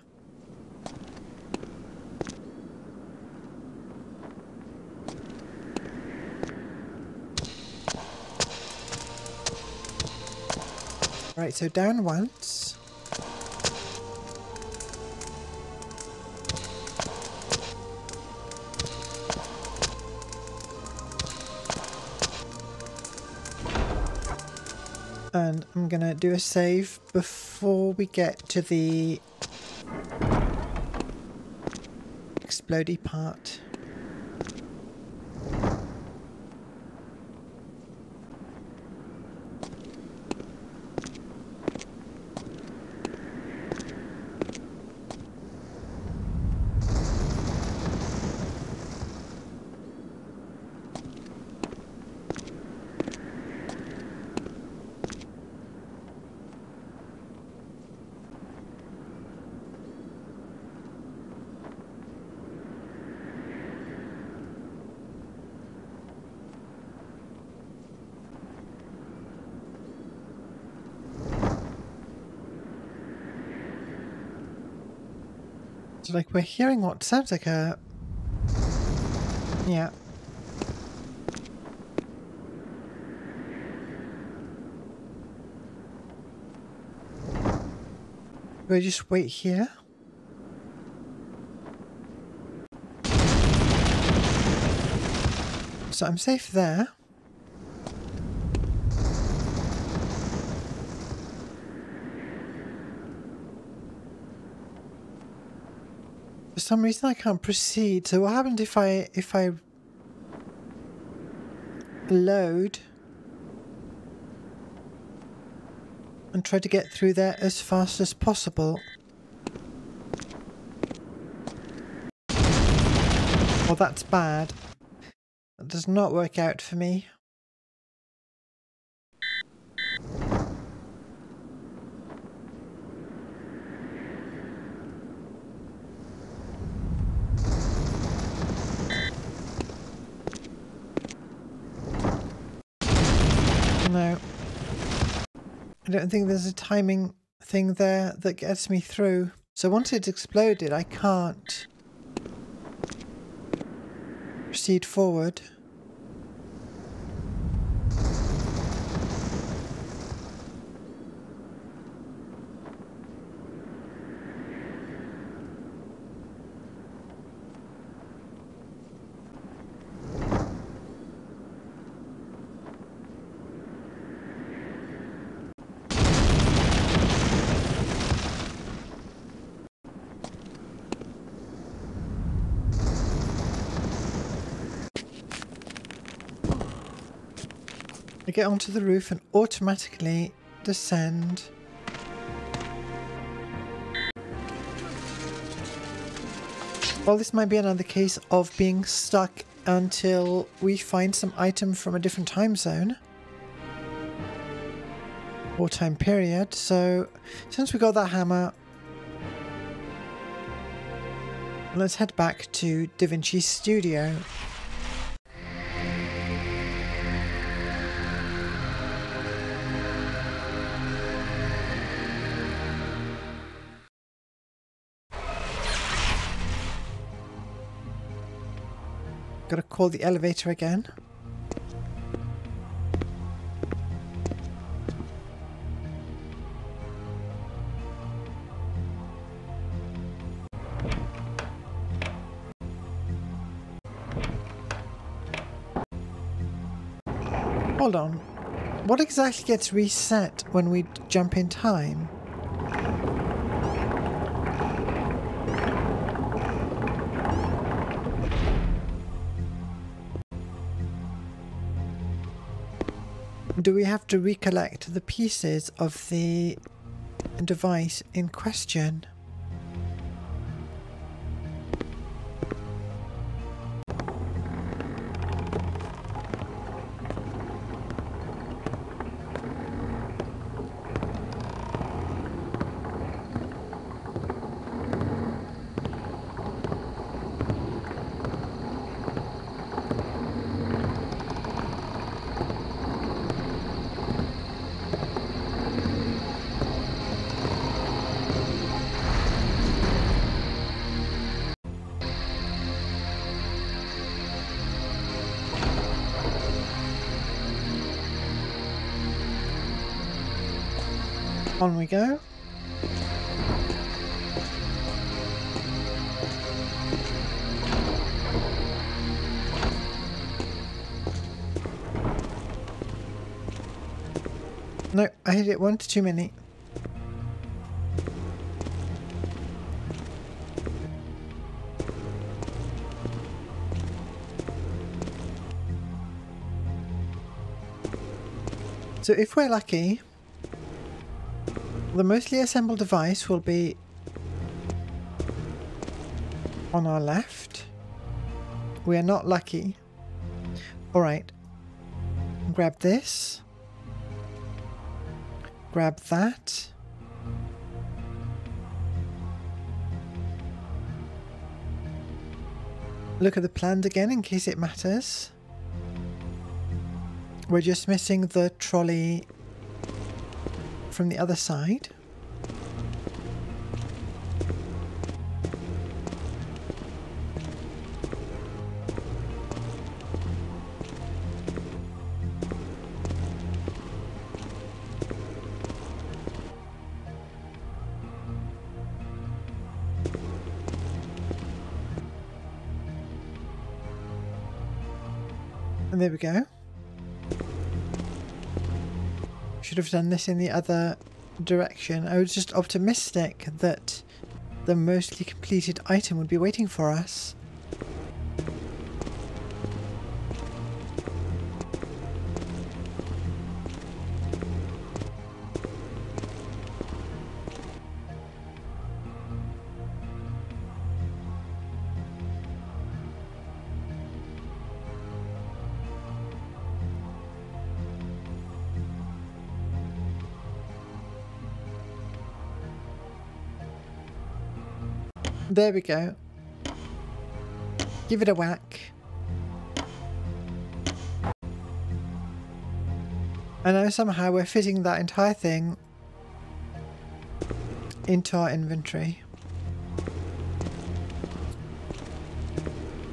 Right, so down once. And I'm gonna do a save before we get to the explodey part. So like we're hearing what sounds like a... Yeah. Do I just wait here? So I'm safe there. For some reason I can't proceed. So what happens if I load and try to get through there as fast as possible? Well, that's bad. That does not work out for me. No. I don't think there's a timing thing there that gets me through. So once it's exploded, I can't proceed forward. I get onto the roof and automatically descend. Well, this might be another case of being stuck until we find some item from a different time zone or time period. So since we got that hammer, let's head back to Da Vinci's studio. Gotta call the elevator again. Hold on. What exactly gets reset when we jump in time? Do we have to recollect the pieces of the device in question? On we go. No, I hit it once too many. So if we're lucky, the mostly assembled device will be on our left. We are not lucky. Alright. Grab this. Grab that. Look at the plans again in case it matters. We're just missing the trolley from the other side. And there we go. Should have done this in the other direction. I was just optimistic that the mostly completed item would be waiting for us. There we go. Give it a whack. And now somehow we're fitting that entire thing into our inventory.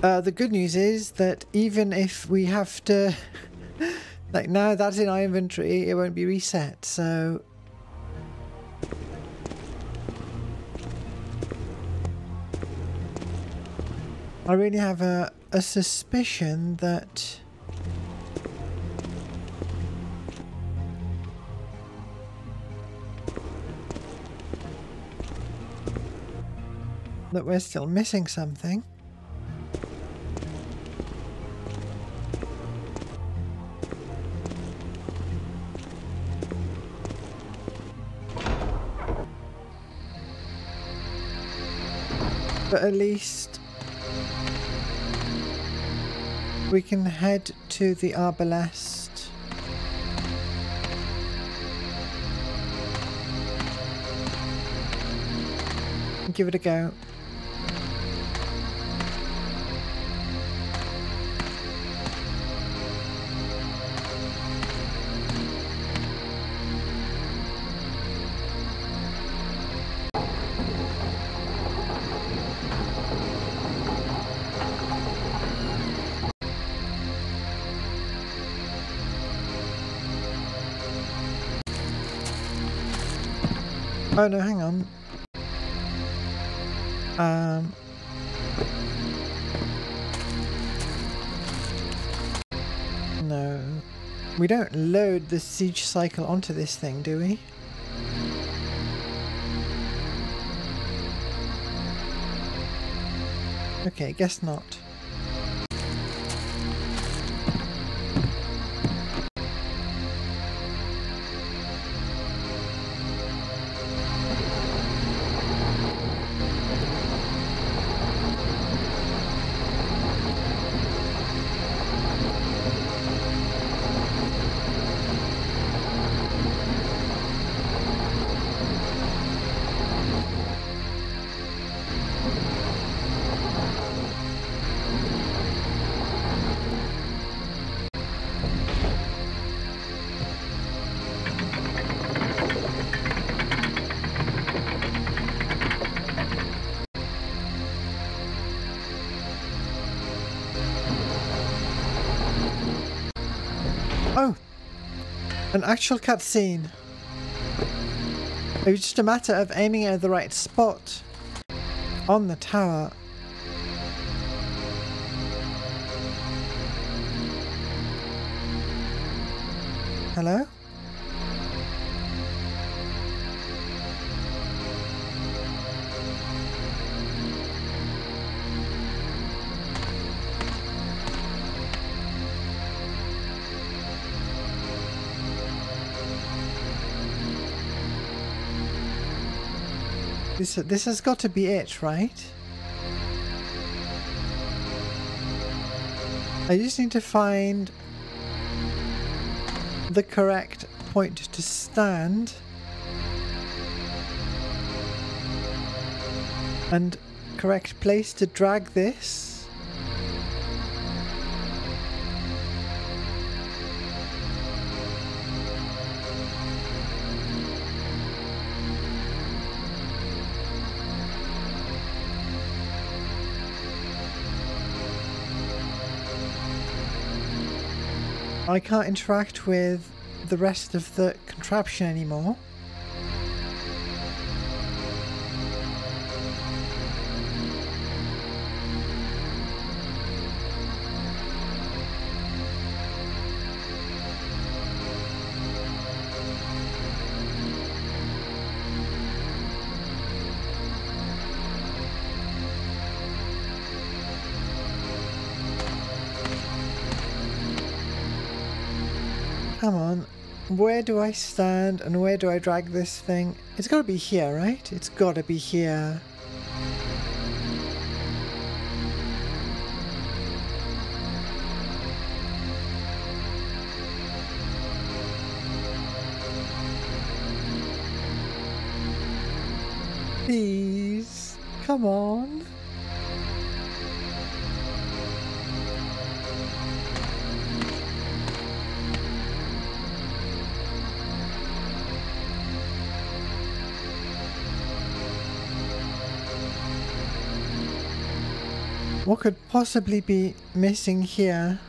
The good news is that even if we have to, like now that's in our inventory, it won't be reset, so I really have a suspicion that we're still missing something. But at least we can head to the arbalest. And give it a go. Oh no, hang on. No. We don't load the siege cycle onto this thing, do we? Okay, guess not. Oh! An actual cutscene. It was just a matter of aiming at the right spot on the tower. Hello? This has got to be it, right? I just need to find the correct point to stand and correct place to drag this. I can't interact with the rest of the contraption anymore. Come on, where do I stand and where do I drag this thing? It's gotta be here, right? It's gotta be here. Please, come on. What could possibly be missing here?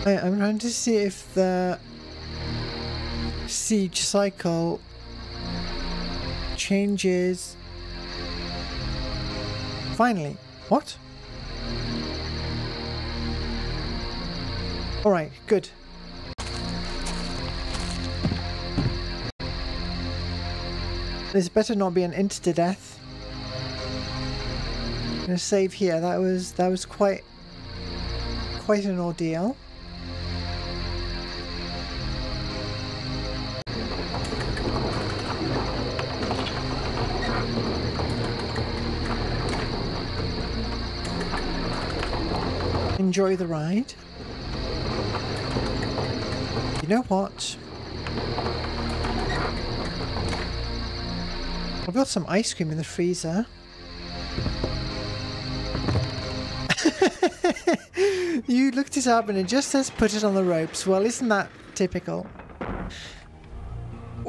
I'm trying to see if the siege cycle changes. Finally. What? Alright, good. This better not be an insta-death. I'm gonna save here. That was quite an ordeal. Enjoy the ride. You know what? I've got some ice cream in the freezer. You looked it up and it just says put it on the ropes. Well, isn't that typical?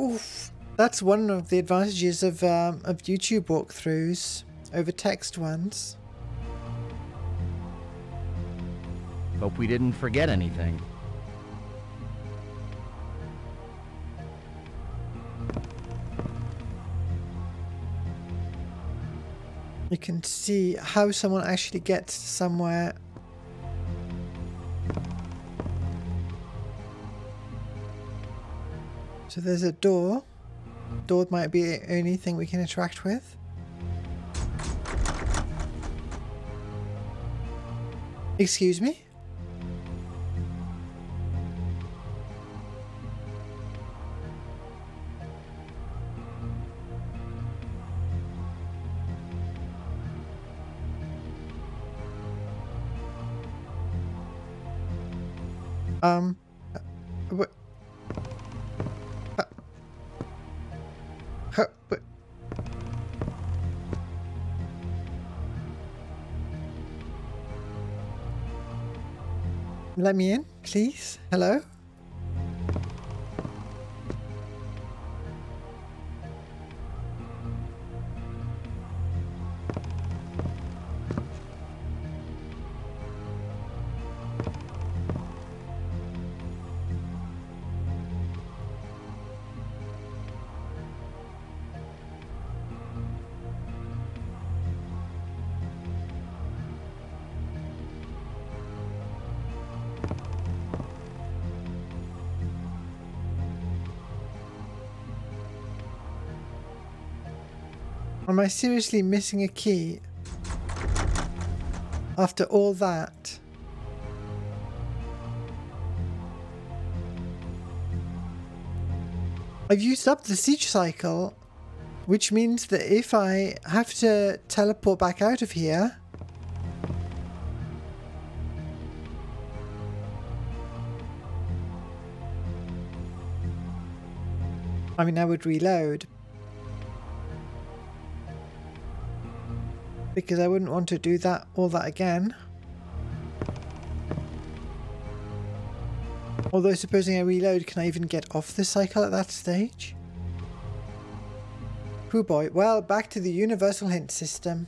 Oof. That's one of the advantages of YouTube walkthroughs over text ones. Hope we didn't forget anything. You can see how someone actually gets somewhere. So there's a door. Door might be the only thing we can interact with. Excuse me? What? What? Let me in, please. Hello? Am I seriously missing a key? After all that? I've used up the siege cycle, which means that if I have to teleport back out of here, I mean, I would reload. Because I wouldn't want to do all that again. Although supposing I reload, can I even get off the cycle at that stage? Pooh boy. Well, back to the universal hint system.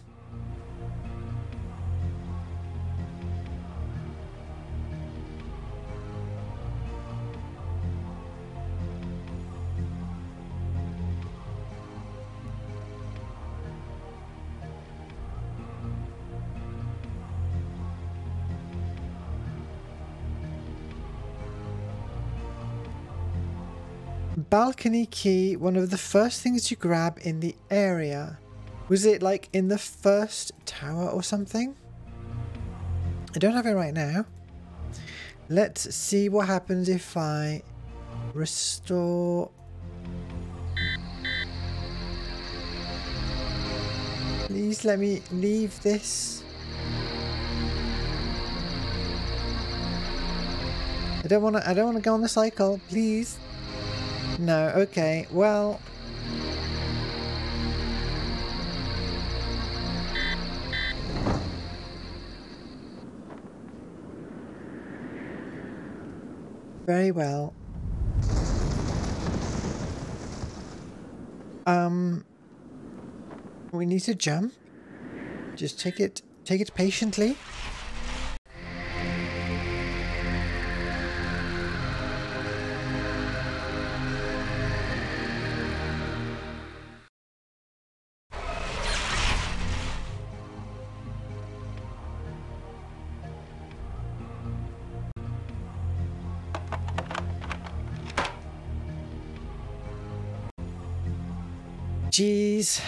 Balcony key, one of the first things you grab in the area. Was it like in the first tower or something? I don't have it right now. Let's see what happens if I restore. Please let me leave this. I don't want to go on the cycle, please. No, okay, well. Very well. We need to jump. Just take it patiently. jeez.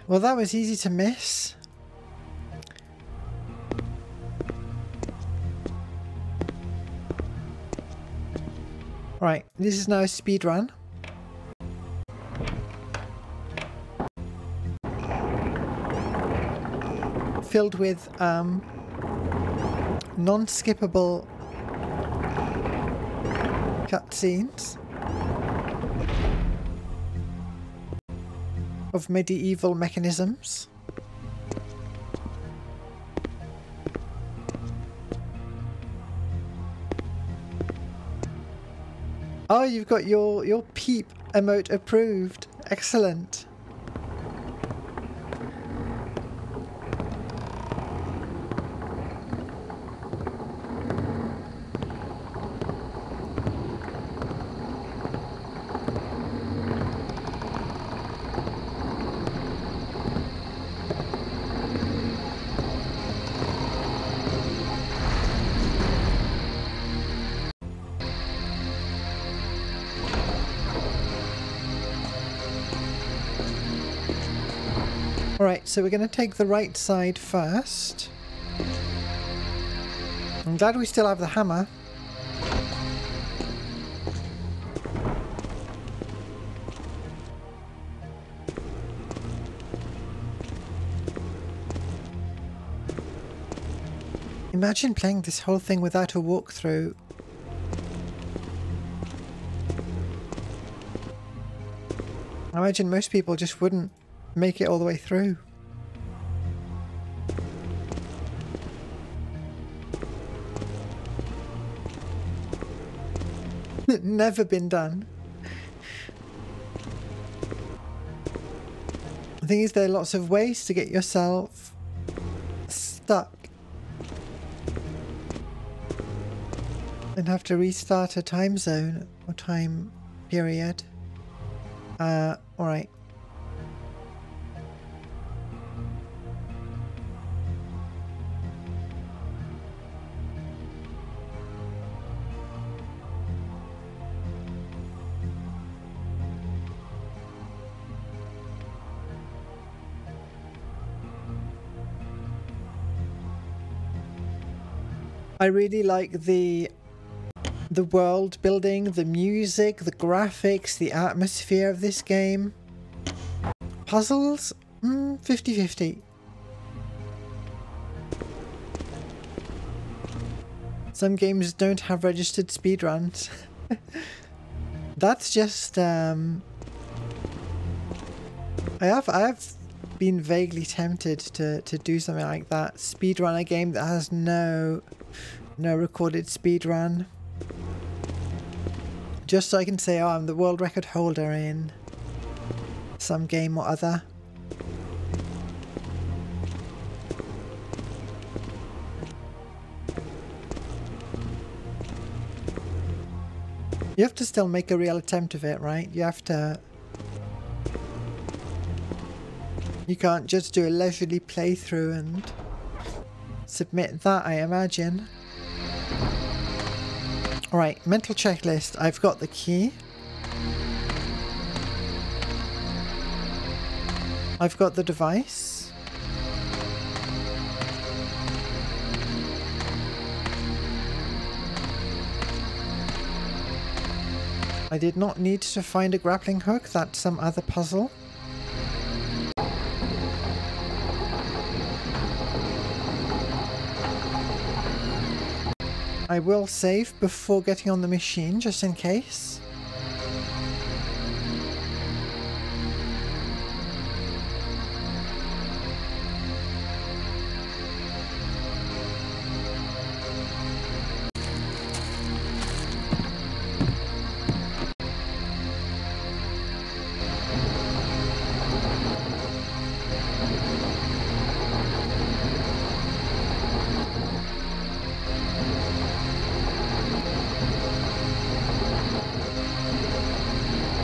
Well, that was easy to miss. Right, this is now a speed run. Filled with non-skippable cutscenes of medieval mechanisms. Oh, you've got your peep emote approved. Excellent. Alright, so we're going to take the right side first. I'm glad we still have the hammer. Imagine playing this whole thing without a walkthrough. I imagine most people just wouldn't make it all the way through. Never been done. The thing is, there are lots of ways to get yourself stuck and have to restart a time zone or time period. Alright. I really like the world building, the music, the graphics, the atmosphere of this game. Puzzles? 50-50. Some games don't have registered speedruns. That's just I have been vaguely tempted to do something like that. Speedrun a game that has no recorded speedrun. Just so I can say, oh, I'm the world record holder in some game or other. You have to still make a real attempt of it, right? You have to... You can't just do a leisurely playthrough and submit that, I imagine. Alright, mental checklist. I've got the key. I've got the device. I did not need to find a grappling hook. That's some other puzzle. I will save before getting on the machine, just in case.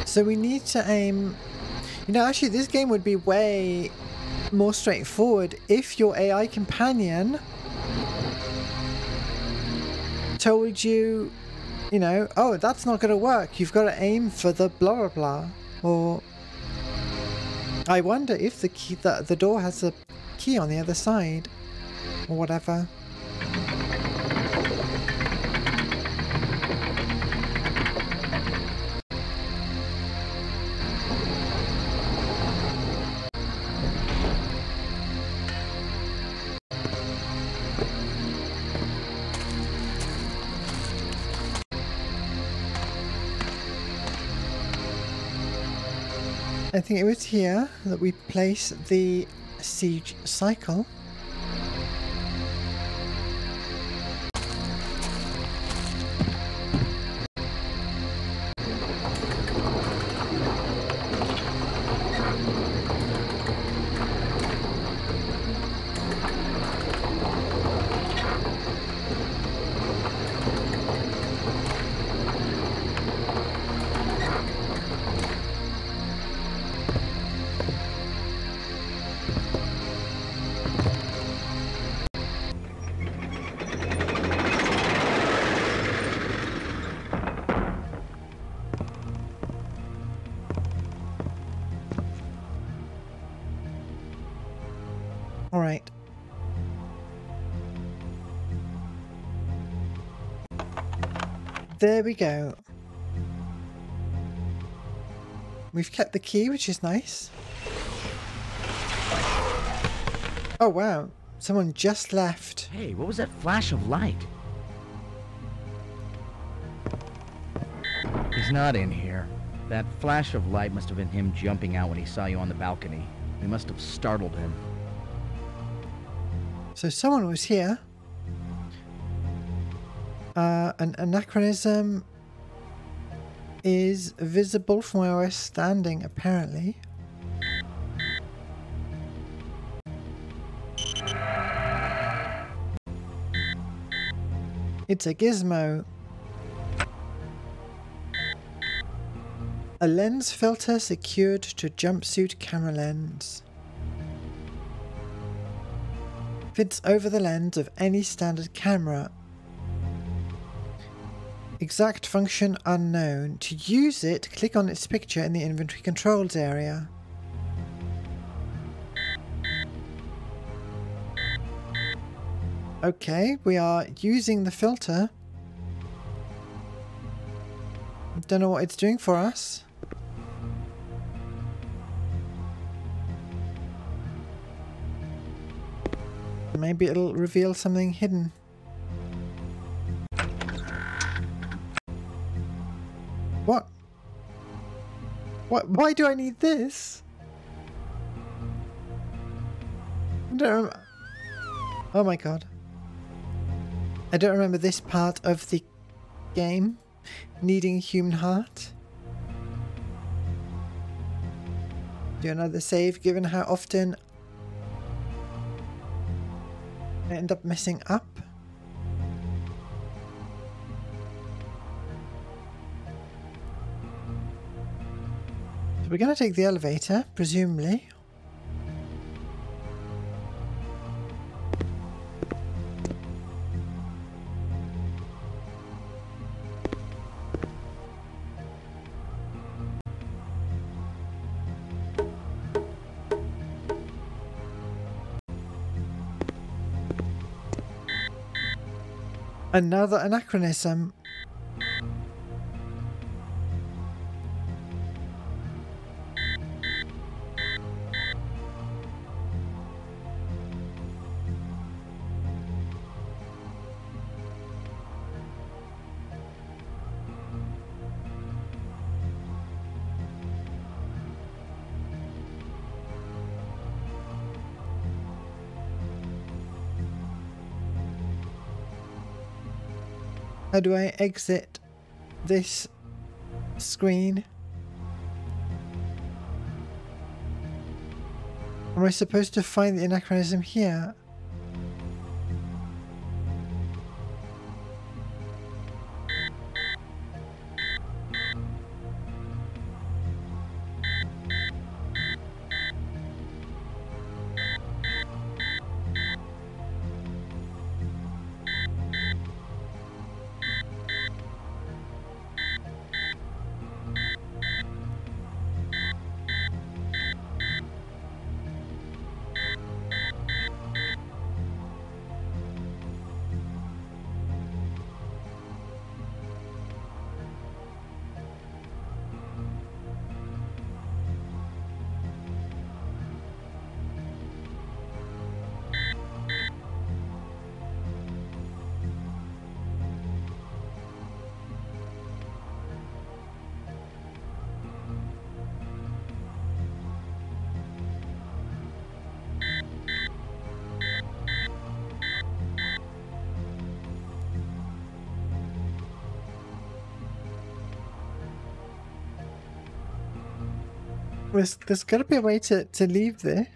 So we need to aim... You know, actually this game would be way more straightforward if your AI companion told you, you know, oh, that's not going to work. You've got to aim for the blah blah blah. Or I wonder if the key, the door has a key on the other side, or whatever. I think it was here that we place the siege cycle. All right. There we go. We've kept the key, which is nice. Oh wow, someone just left. Hey, what was that flash of light? He's not in here. That flash of light must have been him jumping out when he saw you on the balcony. We must have startled him. So someone was here. An anachronism is visible from where we're standing, apparently. It's a gizmo. A lens filter secured to jumpsuit camera lens. Fits over the lens of any standard camera. Exact function unknown. To use it, click on its picture in the inventory controls area. Okay, we are using the filter. Don't know what it's doing for us. Maybe it'll reveal something hidden. What? What? Why do I need this? I don't remember. Oh my god. I don't remember this part of the game. Needing a human heart. Do another save given how often I end up messing up. So we're going to take the elevator, presumably. Another anachronism. How do I exit this screen? Am I supposed to find the anachronism here? There's got to be a way to leave this.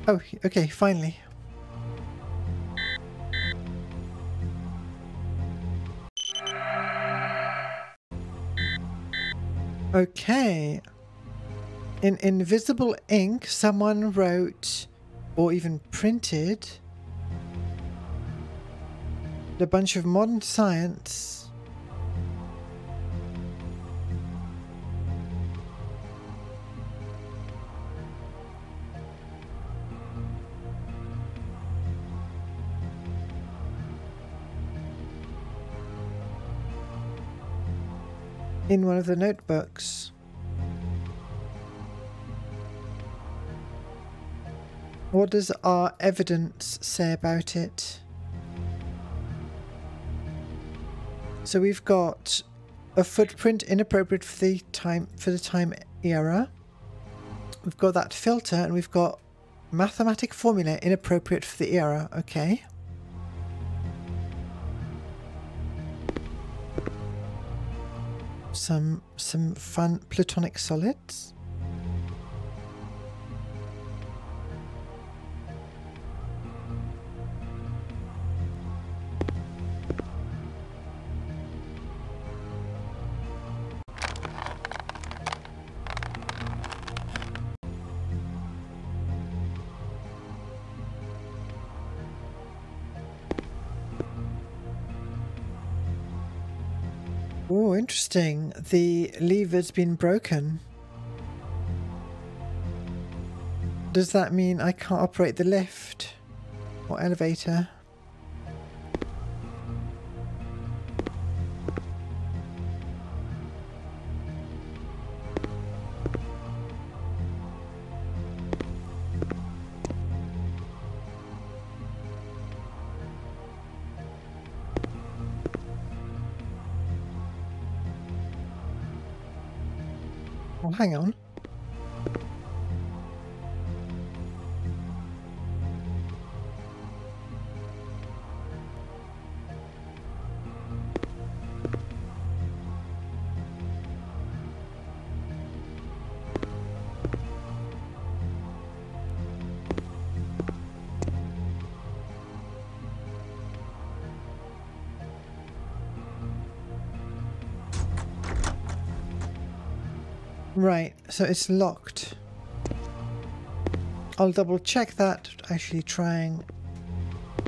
Oh, okay, finally. Okay. In invisible ink, someone wrote, or even printed, a bunch of modern science. In one of the notebooks. What does our evidence say about it? So we've got a footprint inappropriate for the time era. We've got that filter, and we've got mathematic formula inappropriate for the era. Okay. Some fun platonic solids. Oh, interesting. The lever's been broken. Does that mean I can't operate the lift or elevator? Well, hang on. Right, so it's locked. I'll double check that, actually trying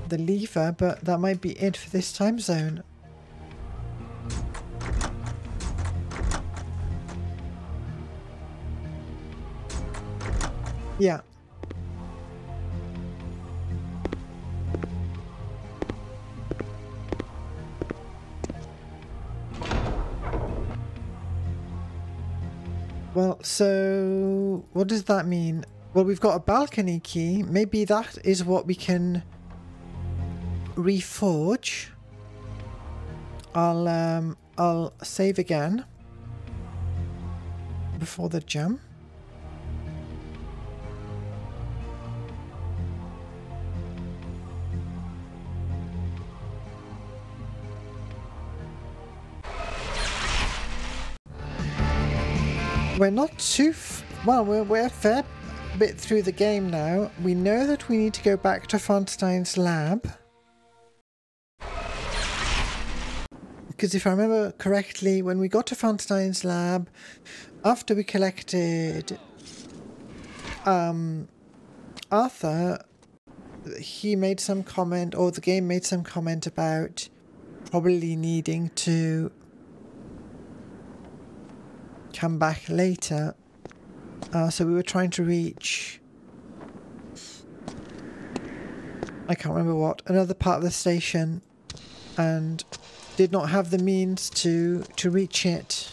the lever, but that might be it for this time zone. Yeah. Well, so what does that mean? Well, we've got a balcony key. Maybe that is what we can reforge. I'll save again before the jump. We're not too well, we're a fair bit through the game now. We know that we need to go back to Fonstein's lab. Because if I remember correctly, when we got to Fonstein's lab, after we collected Arthur, he made some comment, or the game made some comment about probably needing to come back later. So we were trying to reach, I can't remember what, another part of the station, and did not have the means to reach it.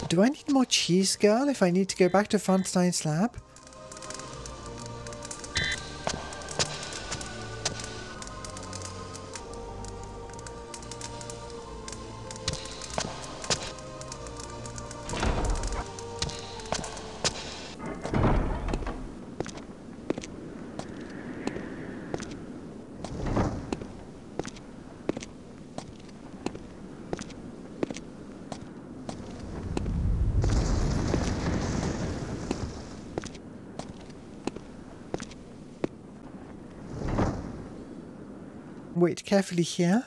Do I need more cheese, girl, if I need to go back to Fonstein's lab? Wait carefully here.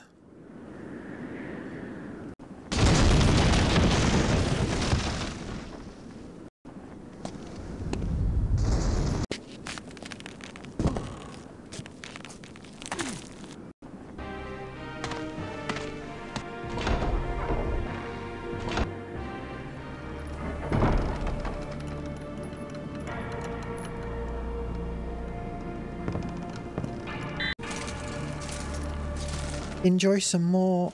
Enjoy some more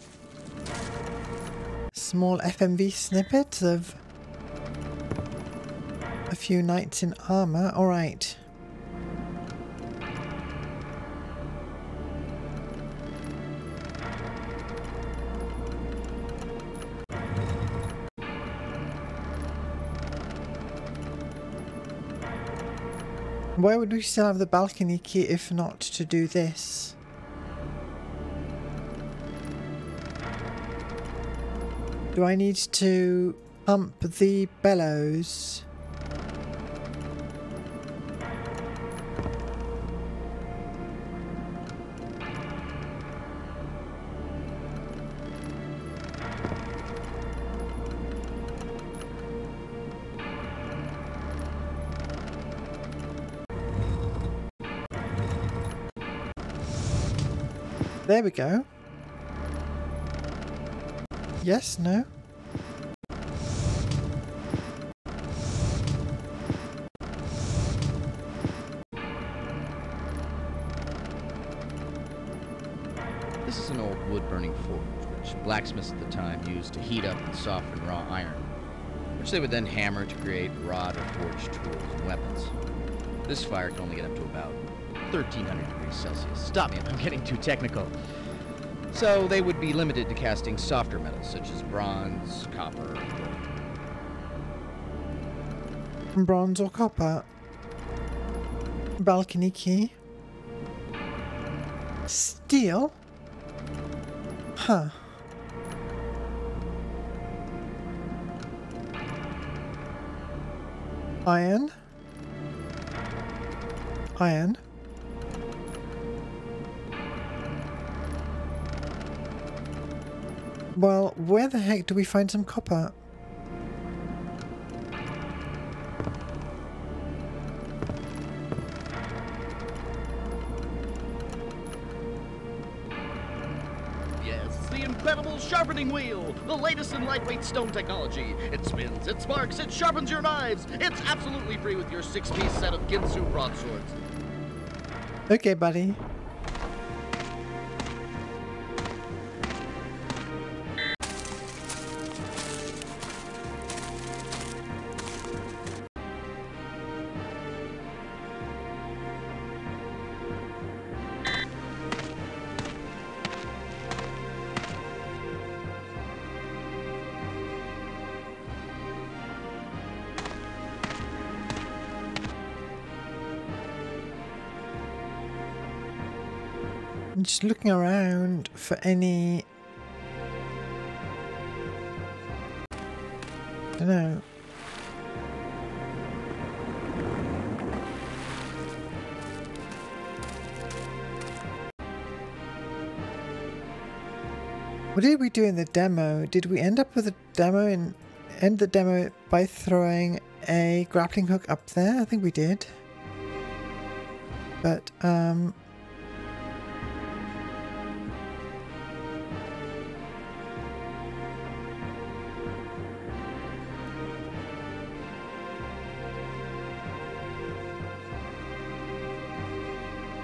small FMV snippets of a few knights in armor. All right. Why would we still have the balcony key if not to do this? Do I need to pump the bellows? There we go. Yes, no? This is an old wood-burning forge, which blacksmiths at the time used to heat up and soften raw iron, which they would then hammer to create rod or forged tools and weapons. This fire can only get up to about 1300 degrees Celsius. Stop me if I'm getting too technical. So they would be limited to casting softer metals such as bronze, copper, or gold. Bronze or copper? Balcony key. Steel? Huh. Iron? Iron? Well, where the heck do we find some copper? Yes, the incredible sharpening wheel, the latest in lightweight stone technology. It spins, it sparks, it sharpens your knives. It's absolutely free with your 6-piece set of Ginsu broadswords. Okay, buddy. I'm just looking around for any... I don't know. What did we do in the demo? Did we end up with a demo and end the demo by throwing a grappling hook up there? I think we did. But,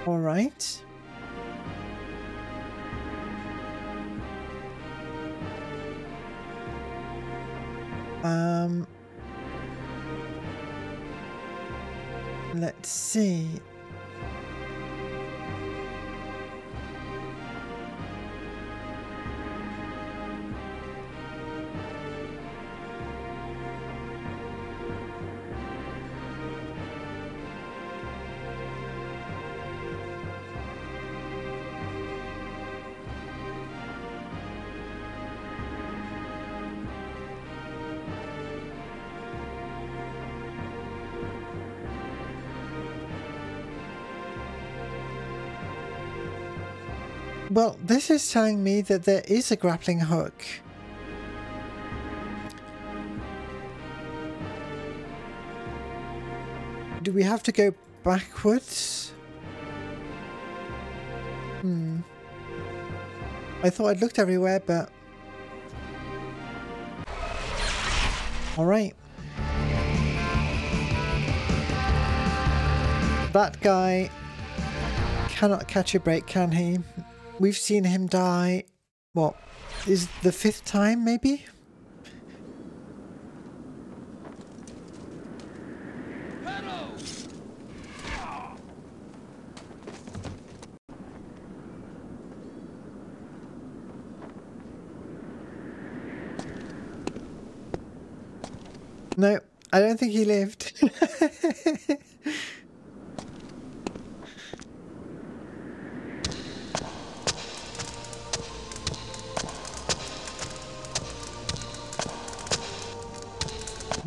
all right. Let's see. Well, this is telling me that there is a grappling hook. Do we have to go backwards? I thought I'd looked everywhere, but... Alright. That guy cannot catch a break, can he? We've seen him die, what, is the 5th time, maybe? No, I don't think he lived.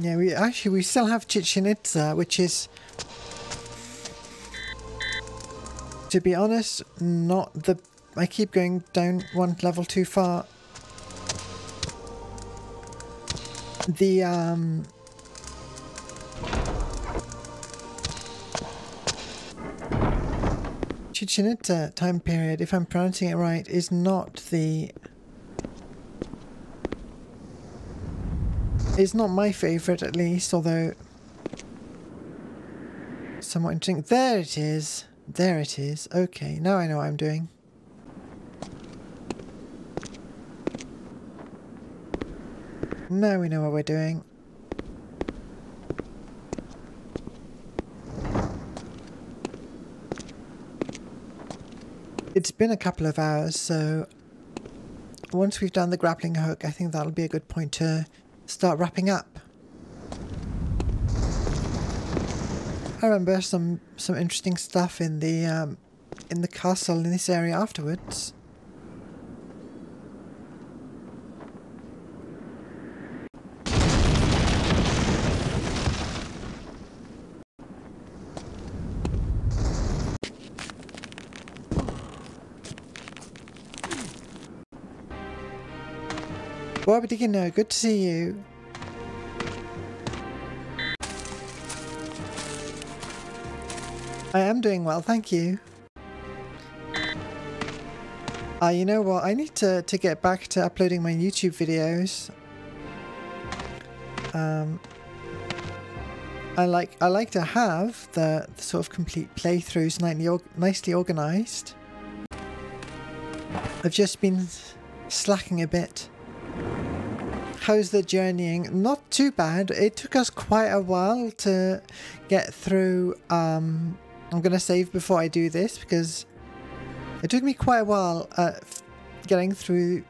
Yeah, we still have Chichen Itza, which is, to be honest, not the... I keep going down one level too far. The Chichen Itza time period, if I'm pronouncing it right, is not the... It's not my favourite, at least, although somewhat interesting. There it is. There it is. Okay, now I know what I'm doing. Now we know what we're doing. It's been a couple of hours, so once we've done the grappling hook, I think that'll be a good point to start wrapping up. I remember some interesting stuff in the castle in this area afterwards. Bobby Diggino, good to see you. I am doing well, thank you. You know what? I need to get back to uploading my YouTube videos. I like to have the sort of complete playthroughs nicely organised. I've just been slacking a bit. How's the journeying? Not too bad. It took us quite a while to get through. I'm going to save before I do this because it took me quite a while getting through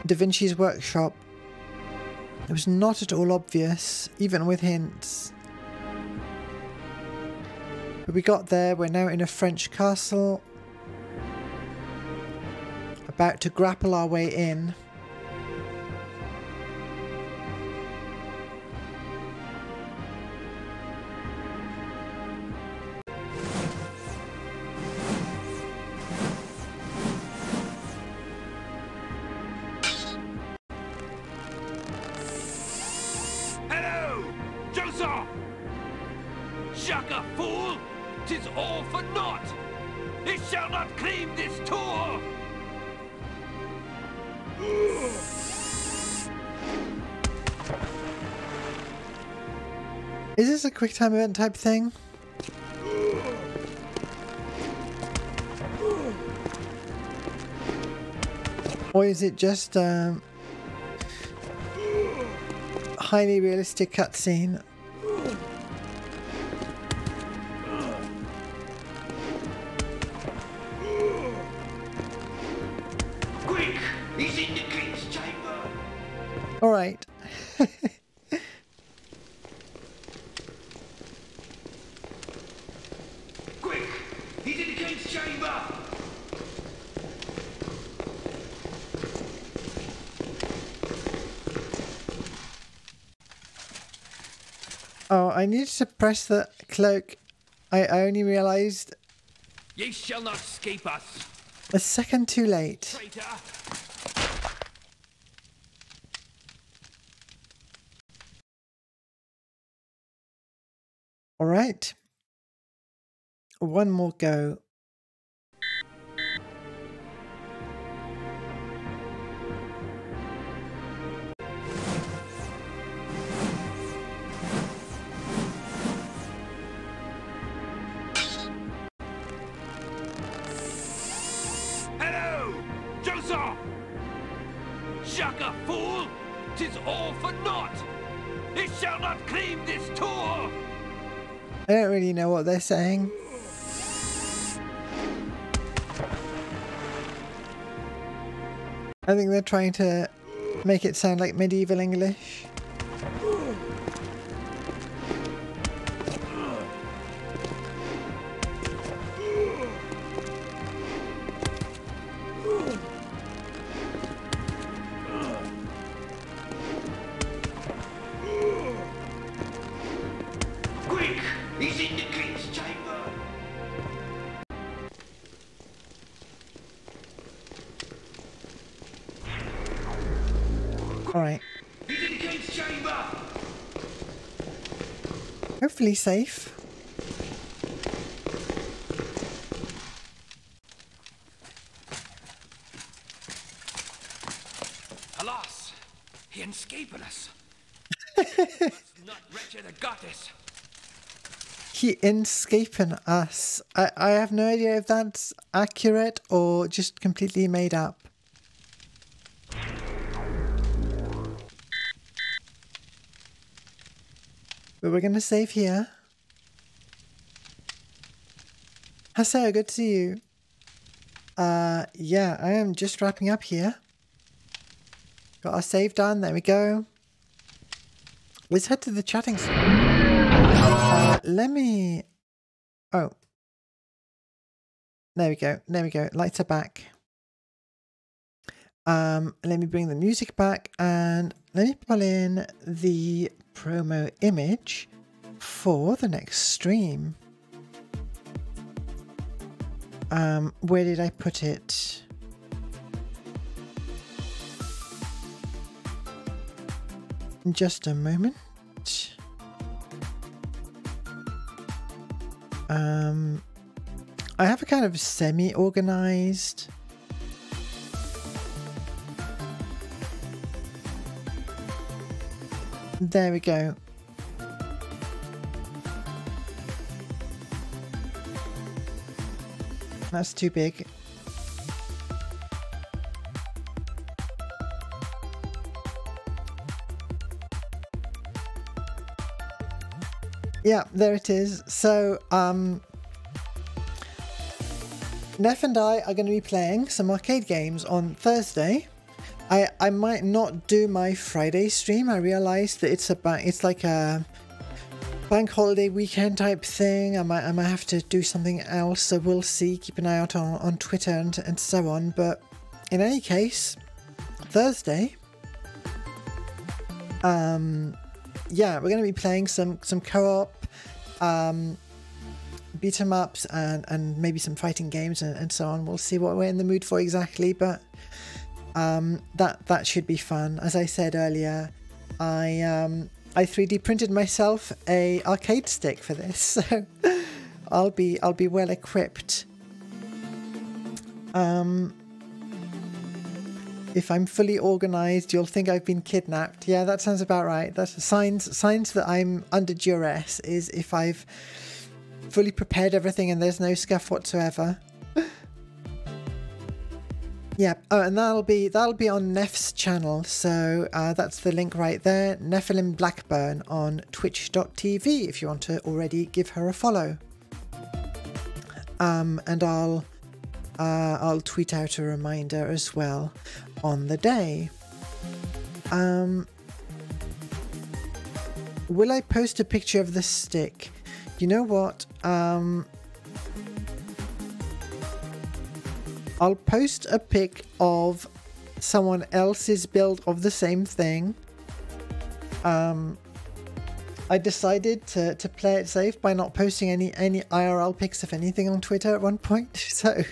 Da Vinci's workshop. It was not at all obvious, even with hints. But we got there. We're now in a French castle. About to grapple our way in. Shaka, fool! 'Tis all for naught! He shall not claim this tour! Is this a quick time event type thing? Or is it just highly realistic cutscene? Quick! He's in the king's chamber! Alright. Quick! He's in the king's chamber! Oh, I needed to press the cloak. I only realised... Ye shall not escape us! A second too late. Traitor! All right. One more go. Hello! Joseph! Shaka, fool! 'Tis all for naught! It shall not claim this tour! I don't really know what they're saying. I think they're trying to make it sound like medieval English. Quick! He's in the king's chamber! Alright. He's in the king's chamber! Hopefully safe. Alas! He escaped us! Must not wretched the goddess! He inscaping us. I have no idea if that's accurate or just completely made up. But we're gonna save here. Haseo, good to see you. Yeah, I am just wrapping up here. Got our save done, there we go. Let's head to the chatting let me... Oh. There we go, there we go. Lights are back. Let me bring the music back and let me pull in the promo image for the next stream. Where did I put it? In just a moment. I have a kind of semi-organized there we go. That's too big. Yeah, there it is. So, Neff and I are going to be playing some arcade games on Thursday. I might not do my Friday stream. I realized that it's like a bank holiday weekend type thing. I might have to do something else, so we'll see. Keep an eye out on Twitter and so on. But in any case, Thursday, yeah, we're going to be playing some co-op, beat 'em ups and maybe some fighting games and so on. We'll see what we're in the mood for exactly, but that should be fun. As I said earlier, I 3D printed myself a arcade stick for this, so I'll be well equipped. If I'm fully organized, you'll think I've been kidnapped. Yeah, that sounds about right. That's signs that I'm under duress is if I've fully prepared everything and there's no scuff whatsoever. Yeah. Oh, and that'll be on Neff's channel. So that's the link right there. Nephilim Blackburn on twitch.tv if you want to already give her a follow. And I'll tweet out a reminder as well on the day. Will I post a picture of the stick? You know what? I'll post a pic of someone else's build of the same thing. I decided to play it safe by not posting any IRL pics of anything on Twitter at one point. So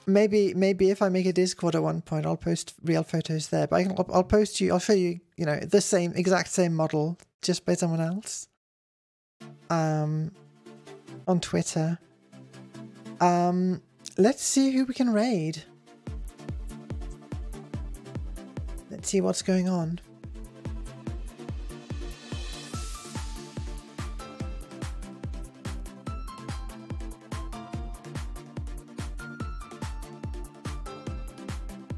Maybe if I make a Discord at one point, I'll post real photos there. But I'll post you. I'll show you. You know, the exact same model, just by someone else. On Twitter. Let's see who we can raid. Let's see what's going on.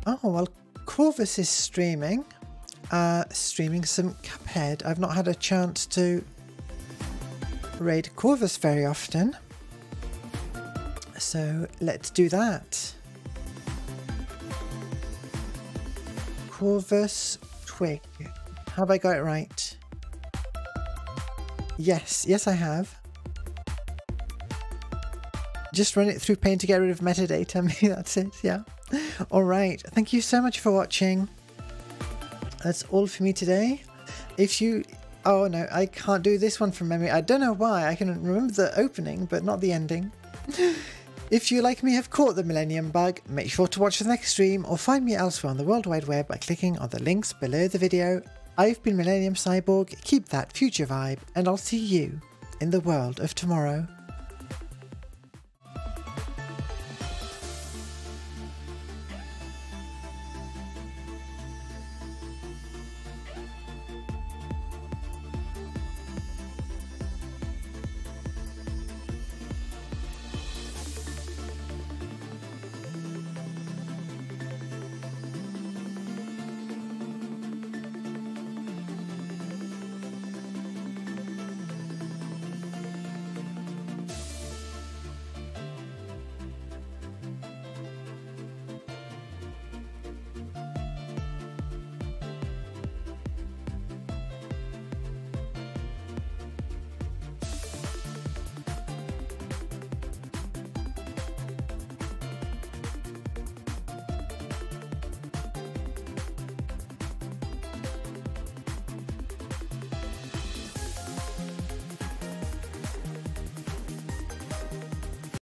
Oh, well, Corvus is streaming. Streaming some Cuphead. I've not had a chance to raid Corvus very often. So let's do that. Corvus Twig. Have I got it right? Yes, I have. Just run it through Paint to get rid of metadata. Maybe that's it, yeah. Alright, thank you so much for watching. That's all for me today. If you... Oh no, I can't do this one from memory. I don't know why. I can remember the opening, but not the ending. If you, like me, have caught the Millennium Bug, make sure to watch the next stream or find me elsewhere on the World Wide Web by clicking on the links below the video. I've been Millennium Cyborg, keep that future vibe, and I'll see you in the world of tomorrow.